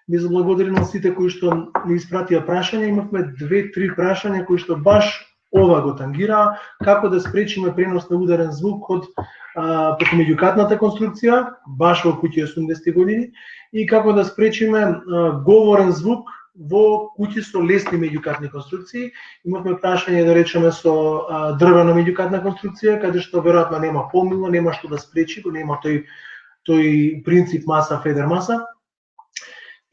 Speaker 1: Ми заблагодарим на сите кои што ни испратија прашања. Имавме 2-3 прашања кои што баш ова го тангира, како да спречиме пренос на ударен звук од преку меѓукатната конструкција, баш во куќи 80 години, и како да спречиме говорен звук во куќи со лесни меѓукатни конструкции. Имавме прашање, да речеме, со дрвена меѓукатна конструкција, каде што веројатно нема помило, нема што да спречи, нема тој принцип маса, федер маса.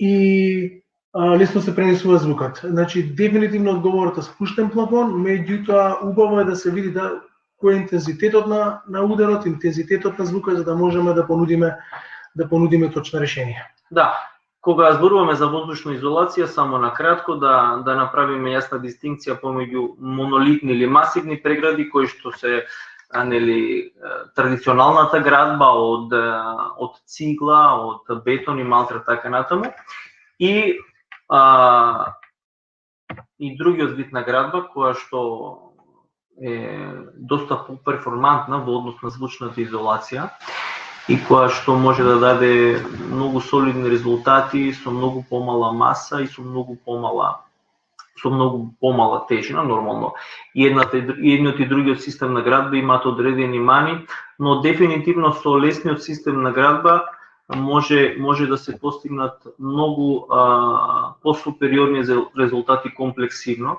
Speaker 1: И лесно се пренесува звукот. Значи, дефинитивно одговорот е спуштен плафон, меѓутоа убаво е да се види кој е интензитетот на ударот, интензитетот на звукот, за да можеме да понудиме точно решение.
Speaker 3: Да, кога зборуваме за воздушна изолација, само накратко да направиме јасна дистинкција помеѓу монолитни или масивни прегради кои што се традиционалната градба од цигла, од бетон и малтра така натаму, и другиот вид на градба која што е доста перформантна во однос на звучната изолација и која што може да даде многу солидни резултати со многу помала маса и со многу помала тежина, нормално. Едниот и другиот систем на градба имаат одредени мани, но дефинитивно со лесниот систем на градба може да се постигнат многу посупериорни резултати комплексивно,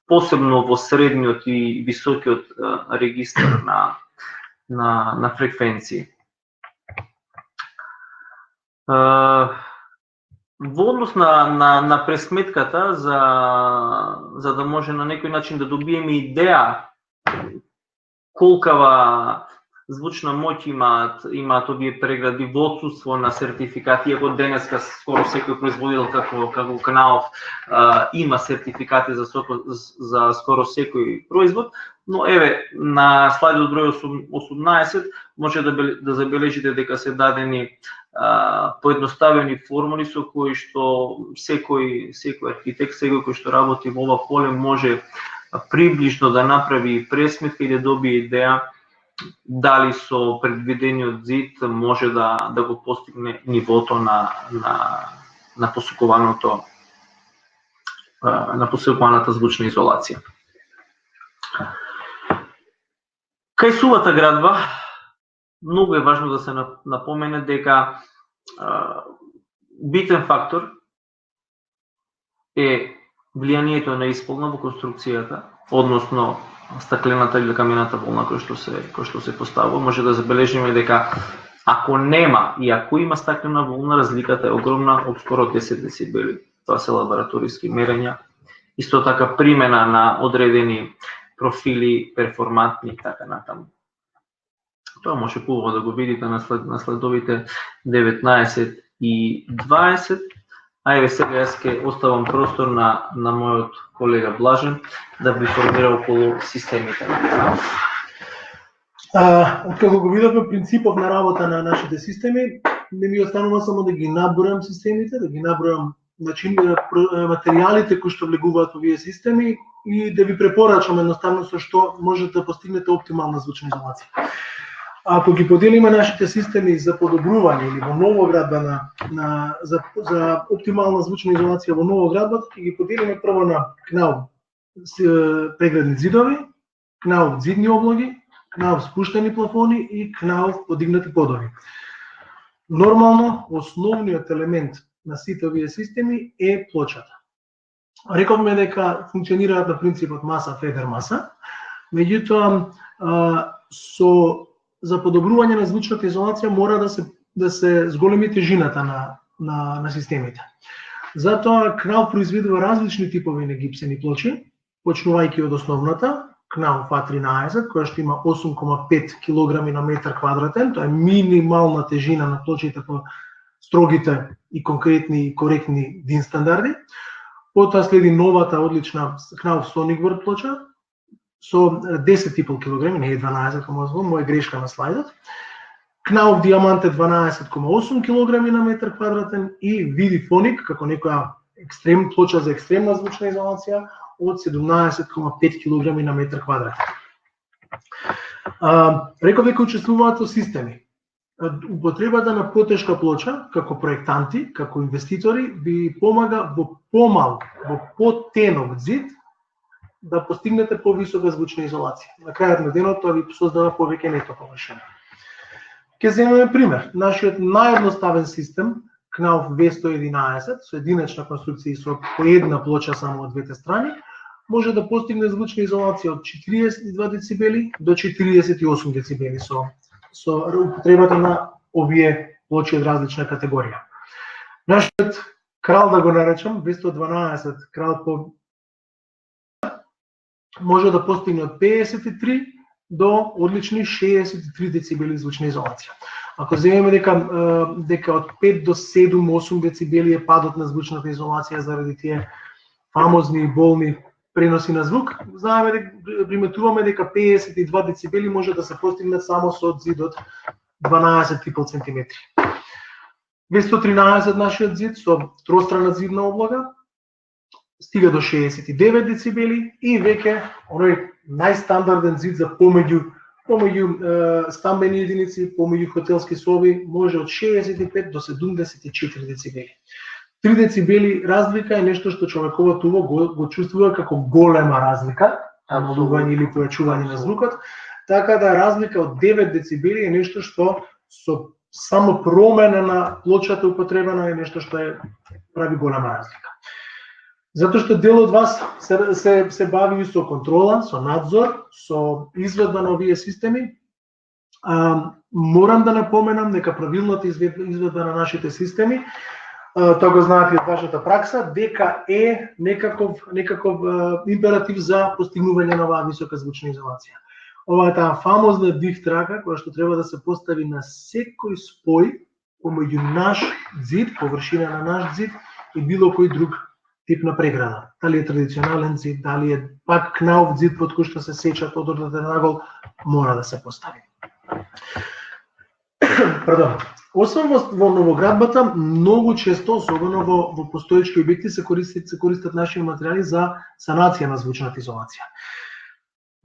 Speaker 3: посебно во средниот и високиот регистар на фреквенции. Во однос на пресметката, за да може на некој начин да добиеме идеја колкава звучна моќ имаат овие прегради во отсуство на сертификати, иако денеска скоро секој производител како Кнаов има сертификати за скоро секој производ, но еве на слайдот број 18 може да забележите дека се дадени поедноставени формули со кои што секој архитект, секој кој што работи во ова поле може приближно да направи пресметка и да добие идеја дали со предвидениот зид може да го постигне нивото на посекуваната звучна изолација. Кај сувата градба, многу е важно да се напомене дека битен фактор е влијанието на исполна во конструкцијата, односно стаклената или камената волна кој што се поставува. Може да забележиме дека ако нема и ако има стаклена волна, разликата е огромна, од скоро 10 децибели. Тоа се лабораториски мерења. Исто така примена на одредени профили, перформантни и така натаму. Тоа може поубаво да го видите на следовите 19 и 20. Ајде сега јас ќе оставам простор на мојот колега Блажен да би формира околу системите.
Speaker 1: Откако го видовме принципов на работа на нашите системи, не ми останува само да ги набројам системите, да ги набројам материјалите кои што влегуваат во овие системи и да ви препорачам едноставно со што можете да постигнете оптимална звучна изолација. Ако ги поделиме нашите системи за подобрување или во новоградба за оптимална звучна изолација во новоградба, ќе ги поделиме прво на кнауф преградни зидови, кнауф зидни облоги, кнауф спуштени плафони и кнауф подигнати подови. Нормално, основниот елемент на сите овие системи е плочата. Рековме дека функционираат на принципот маса, федер, маса, меѓутоа за подобрување на звучната изолација мора да се зголеми тежината на системите. Затоа кнауф произведува различни типови на гипсени плочи, почнувајќи од основната, кнауф А13, која што има 8,5 кг на метар квадратен, тоа е минимална тежина на плочите по строгите и конкретни и коректни DIN стандарди. Потоа следи новата одлична кнауф Sonicword плоча со 10,5 кг, не е 12 како можам, моја грешка на слайдот. Кнауф Диаманте 12,8 кг на метар квадратен и Vidifonic како некоја плоча за екстремна звучна изолација од 17,5 кг на метар квадратен. Реков дека учествуваат во системи. Употребата на потешка плоча како проектанти, како инвеститори ви помага во потенок зид да постигнете повисока звучна изолација. На крајот на денот тоа ви создава повеќе нето површина. Ќе земеме пример. Нашиот наједноставен систем, кнауф V111, со единична конструкција и со по една плоча само од двете страни, може да постигне звучна изолација од 42 децибели до 48 децибели со употребата на овие плочи од различна категорија. Нашиот крал, да го наречам, V112 крал по може да постигне од 53 до одлични 63 децибели звучна изолација. Ако земеме дека од 5 до 7-8 децибели е падот на звучната изолација заради тие фамозни и болни преноси на звук, знаеме, приметуваме дека 52 децибели може да се постигнат само со зид од 12,5 см. V113 нашиот зид со тространа зидна облага стига до 69 децибели и веќе оној најстандарден зид за помеѓу стамбени единици, помеѓу хотелски соби може од 65 до 74 децибели. 3 децибели разлика е нешто што човековото уво го чувствува како голема разлика, намалување или појачување на звукот, така да разлика од 9 децибели е нешто што со само промена на плочата употребена е нешто што прави голема разлика. Затоа што дел од вас се бави со контрола, со надзор, со изведба на овие системи. Морам да напоменам дека правилната изведба на нашите системи, тоа го знаете од вашата пракса, дека е некаков императив за постигнување на оваа висока звучна изолација. Ова е таа фамозна дих трака која што треба да се постави на секој спој помеѓу наш зид, површина на наш зид и било кој друг тип на преграда. Дали е традиционален зид, дали е пак кнауф зид под кој што се сечат одорната нагол, мора да се постави. Пардон. Освен во новоградбата, многу често, особено во постоечки објекти, се користат наши материјали за санација на звучната изолација.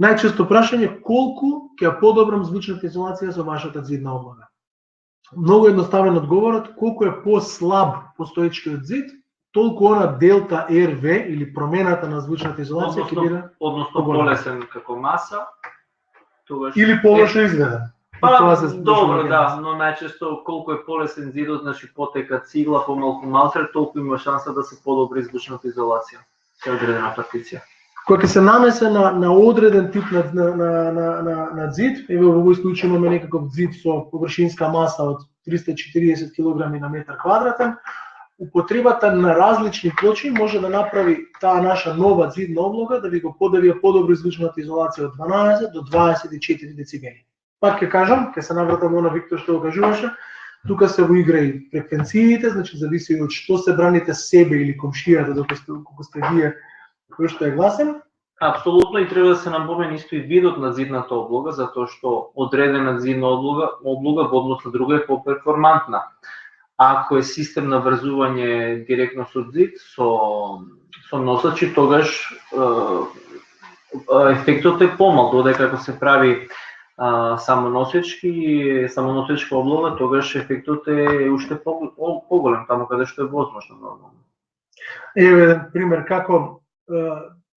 Speaker 1: Најчесто прашање колку ќе подобрам звучната изолација со вашата зидна облога. Многу едноставен одговорот, колку е послаб постоечкиот зид, толку она делта РВ или промената на звучната изолација ќе биде
Speaker 3: полесен како маса, тогаш
Speaker 1: или полошо изведен.
Speaker 3: Добро, да, но најчесто колку е полесен зидот, значи потека цигла, помалку малтер, толку има шанса да се подобри звучната изолација со одредена партиција.
Speaker 1: Кога ќе се намесе на одреден тип на зид, еве во овој случај имаме некаков зид со површинска маса од 340 кг на метар квадратен, употребата на различни плочи може да направи таа наша нова зидна облога да ви го подави подобро звучната изолација од 12 до 24 децибели. Пак ќе кажам, ќе се навратам на Виктор што го кажуваше, тука се во игра и фреквенциите, значи зависи од што се браните себе или комшијата доколку сте вие кој што е гласен.
Speaker 3: Апсолутно, и треба да се напомени исто и видот на зидната облога, затоа што одредена зидна облога во однос на друга е поперформантна. Ако е систем на врзување директно со зид, со носачи, тогаш ефектот е помал, додека ако се прави самоносечка облога, тогаш ефектот е уште поголем, таму каде што е возможно нормално.
Speaker 1: Еве еден пример како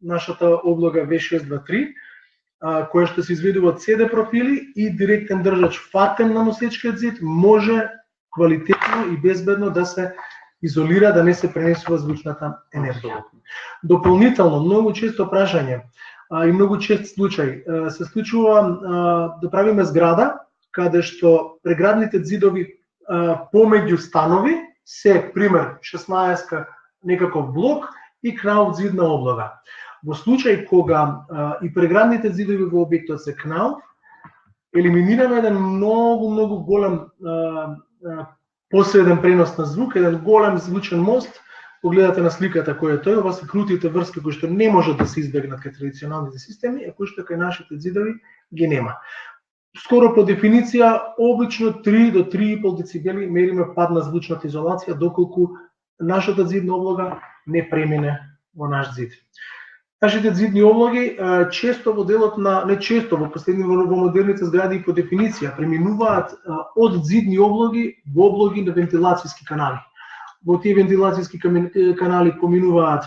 Speaker 1: нашата облога V623, која што се изведува од CD профили и директен држач фатен на носечкиот зид, може квалитетно и безбедно да се изолира, да не се пренесува звучната енергија. Дополнително, многу често прашање и многу чест случај се случува да правиме зграда каде што преградните зидови помеѓу станови се пример 16 некаков блок и кнауф зидна облога. Во случај кога и преградните зидови во објектот се кнауф, елиминираме еден многу голем посреден пренос на звук, еден голем звучен мост. Погледате на сликата кој е тој, ова се крутите врски кои што не можат да се избегнат кај традиционалните системи, а кои што кај нашите зидови ги нема. Скоро по дефиниција, обично 3 до 3,5 децибели мериме пад на звучната изолација, доколку нашата зидна облога не премине во наш зид. Нашите зидни облоги често во делот на, не често, во во модерните згради по дефиниција преминуваат од зидни облоги во облоги на вентилацијски канали. Во тие вентилацијски канали поминуваат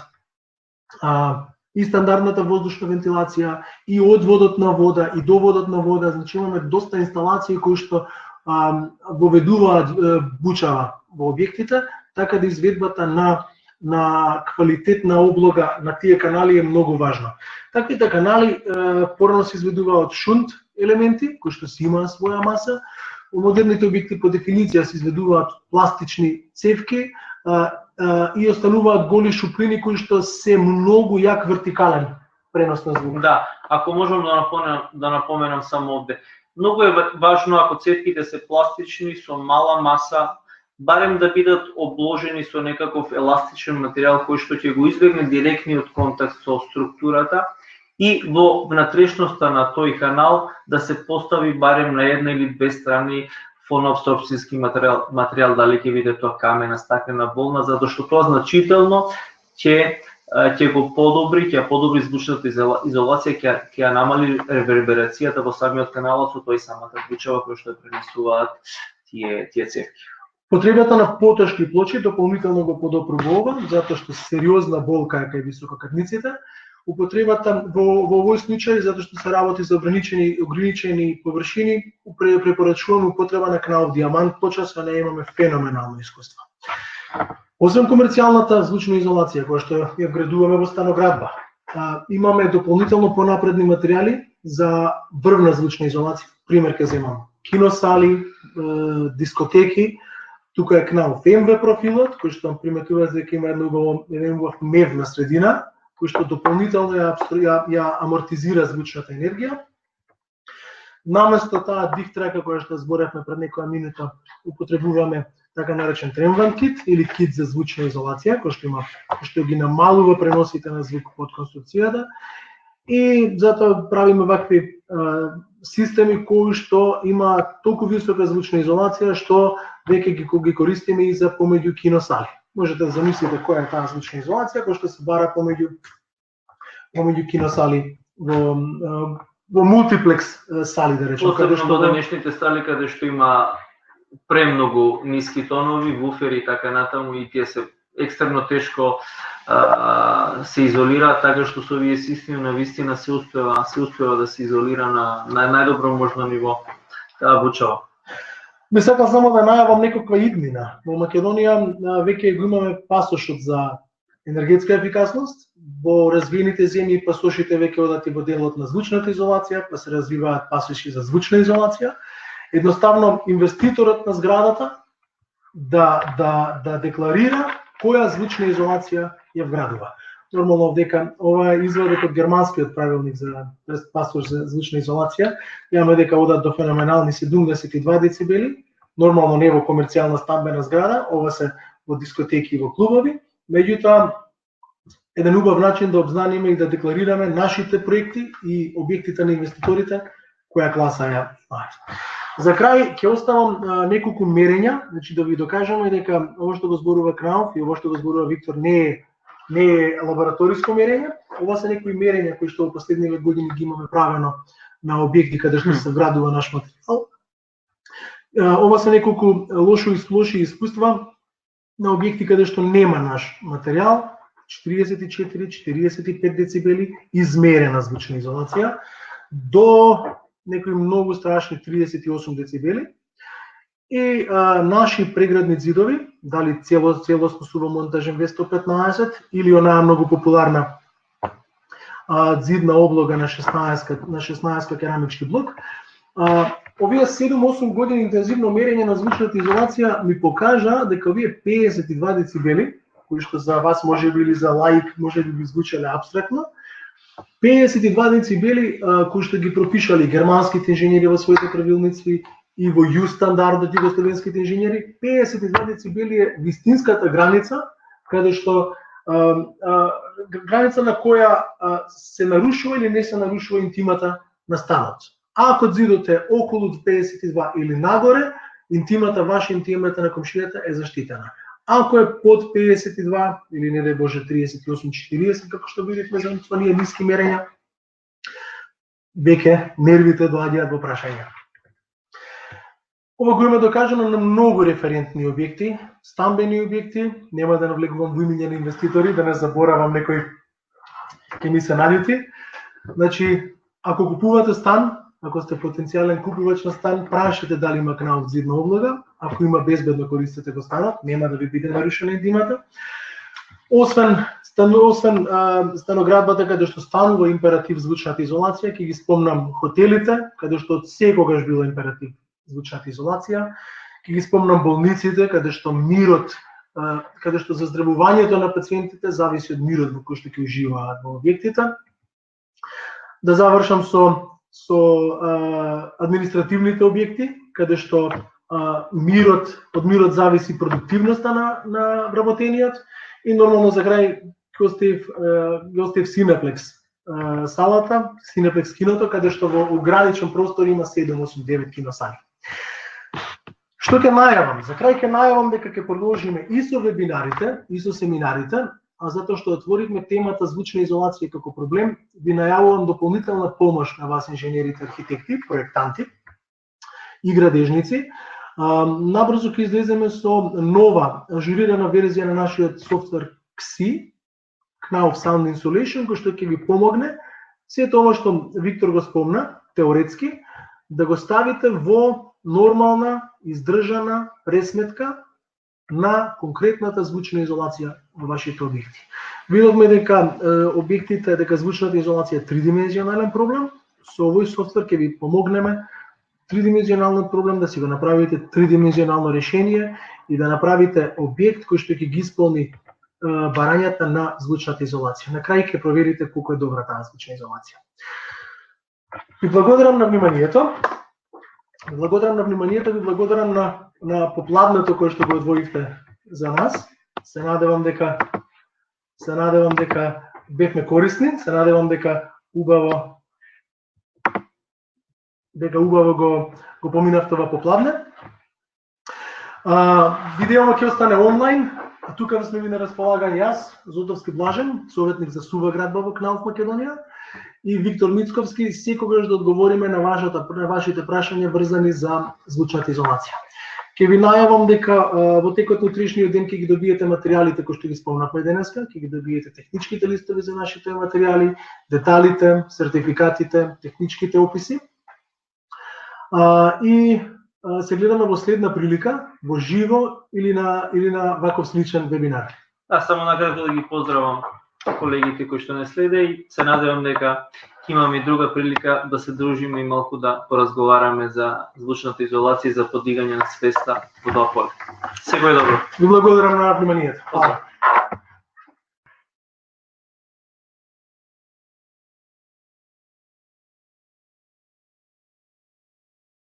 Speaker 1: и стандардната воздушна вентилација, и одводот на вода, и доводот на вода, значи имаме доста инсталации кои што воведуваат бучава во објектите, така да изведбата на квалитетна облога на тие канали е многу важна. Таквите канали порано се изведува од шунт елементи, кои што си имаат своја маса. Во модерните објекти по дефиниција се изведуваат пластични цевки и остануваат голи шуплини кои што се многу јак вертикален пренос на звук.
Speaker 3: Да, ако можам да напоменам само овде. Многу е важно ако цевките се пластични со мала маса, барем да бидат обложени со некаков еластичен материјал кој што ќе го избегне директниот контакт со структурата и во внатрешноста на тој канал да се постави барем на една или две страни фоноабсорпцијски материјал, дали ќе биде тоа камена, стаклена, волна, затоа што тоа значително ќе го подобри, ќе подобри звучната изолација, ќе ја намали реверберацијата во самиот канал со тој самата звучава која што ја пренесуваат тие цевки.
Speaker 1: Потребата на потешки плочи дополнително го подопрува ова, затоа што сериозна болка е кај висококатниците. Употребата во овој случај, затоа што се работи за ограничени површини, препорачуваме употреба на кнауф диамант плоча, со неја имаме феноменално искуство. Освен комерцијалната звучна изолација, која што ја вградуваме во станоградба, имаме дополнително понапредни материјали за врвна звучна изолација. Пример ќе земам киносали, дискотеки. Тука е кнауф МВ профилот, кој што приметува дека има еден убав мев на средина, кој што дополнително ја амортизира звучната енергија. Наместо таа дифтрака која што зборевме пред некоја минута, употребуваме така наречен тремван кит или кит за звучна изолација, кој што ги намалува преносите на звук од конструкцијата. И затоа правиме вакви системи кои што имаат толку висока звучна изолација што веќе ги користиме и за помеѓу киносали. Можете да замислите која е таа звучна изолација која што се бара помеѓу киносали во мултиплекс сали, да речем,
Speaker 3: каде што во денешните сали каде што има премногу ниски тонови, вуфери и така натаму, и тие се екстремно тешко се изолираат, така што со овие системи навистина се успева да се изолира на најдобро можно ниво таа бучава.
Speaker 1: Би сакал само да најавам некаква иднина. Во Македонија веќе го имаме пасошот за енергетска ефикасност. Во развиените земји пасошите веќе одат и во делот на звучната изолација, па се развиваат пасоши за звучна изолација. Едноставно инвеститорот на зградата да декларира која звучна изолација ја вградува. Нормално дека ова е извадок од германскиот правилник за пасош за звучна изолација. Јаме дека одат до феноменални 72 децибели. Нормално не во комерцијална стамбена зграда, ова се во дискотеки и во клубови. Меѓутоа, еден убав начин да обзнаниме и да декларираме нашите проекти и објектите на инвеститорите која класа ја имаат. За крај ќе оставам неколку мерења, значи да ви докажеме дека ово што го зборува Кнауф и ово што го зборува Виктор не е лабораториско мерење. Ова се некои мерења кои што во последниве години ги имаме правено на објекти каде што се вградува наш материјал. Ова се неколку лоши искуства на објекти каде што нема наш материјал, 44-45 децибели измерена звучна изолација, до некои многу страшни 38 децибели. И наши преградни зидови, дали целосно субомонтажен V115 или онаа многу популарна зидна облога на 16 керамички блок. Овие 7-8 години интензивно мерење на звучната изолација ми покажа дека овие 52 децибели, кои што за вас може би или за лаик може би звучеле абстрактно, 52 децибели кои што ги пропишале германските инженери во своите правилници и во ЮС стандардот југословенските инженери, 52 децибели е вистинската граница, каде што граница на која се нарушува или не се нарушува интимата на станот. Ако зидот е околу 52 или нагоре, ваша интимата на комшијата е заштитена. Ако е под 52 или не дај Боже 38-40, како што видивме за оние ниски мерења, веќе нервите доаѓаат во прашање. Ова го има докажано на многу референтни објекти, стамбени објекти, нема да навлегувам во имиња на инвеститори, да не заборавам некој ќе ми се наљути. Значи, ако купувате стан, ако сте потенцијален купувач на стан, прашете дали има Кнауф зидна облога. Ако има, безбедно користете го станот, нема да ви биде нарушена интимата. Освен станоградбата каде што станува императив звучната изолација, ќе ги спомнам хотелите, каде што од секогаш била императив звучната изолација, ќе ги спомнам болниците, каде што заздравувањето на пациентите зависи од мирот во кој што ќе уживаат во објектите. Да завршам со административните објекти, каде што од мирот зависи продуктивноста на вработениот. И нормално за крај ќе оставив Синеплекс салата, Синеплекс киното, каде што во ограничен простор има 7-8-9 киносали. Што ќе најавам? За крај ќе најавам дека ќе продолжиме и со вебинарите, и со семинарите, а затоа што отворивме темата звучна изолација како проблем, ви најавувам дополнителна помош на вас инженерите, архитекти, проектанти и градежници. Набрзо ќе излеземе со нова ажурирана верзија на нашиот софтвер XI, Knauf Sound Insulation, кој што ќе ви помогне сето ова што Виктор го спомна, теоретски, да го ставите во нормална, издржана пресметка на конкретната звучна изолација во вашите објекти. Видовме дека дека звучната изолација е тридимензионален проблем. Со овој софтвер ќе ви помогнеме тридимензионалниот проблем да си го направите тридимензионално решение и да направите објект кој што ќе ги исполни барањата на звучната изолација. На крај ќе проверите колку е добра таа звучна изолација. Ви благодарам на вниманието. Ви благодарам на попладнето кое што го одвоивте за нас. Се надевам дека бевме корисни, се надевам дека убаво го поминавте ова попладне. Видеово ќе остане онлайн, а тука сме ви на располагање јас, Зотовски Блажен, советник за сува градба во КНАУФ Македонија, и Виктор Мицковски, секогаш да одговориме на вашите прашања врзани за звучната изолација. Ќе ви најавам дека во текот на утрешниот ден ќе ги добиете материјалите кои што ги спомнавме денеска, ќе ги добиете техничките листови за нашите материјали, деталите, сертификатите, техничките описи. И се гледаме во следна прилика, во живо или на ваков сличен вебинар.
Speaker 3: Само накратко да ги поздравам колегите кои што не следе и се надевам дека имаме и друга прилика да се дружиме и малку да поразговараме за звучната изолација и за подигање на свеста во тоа поле. Секој добро.
Speaker 1: Ви благодарам на вниманието.
Speaker 3: Поздрав.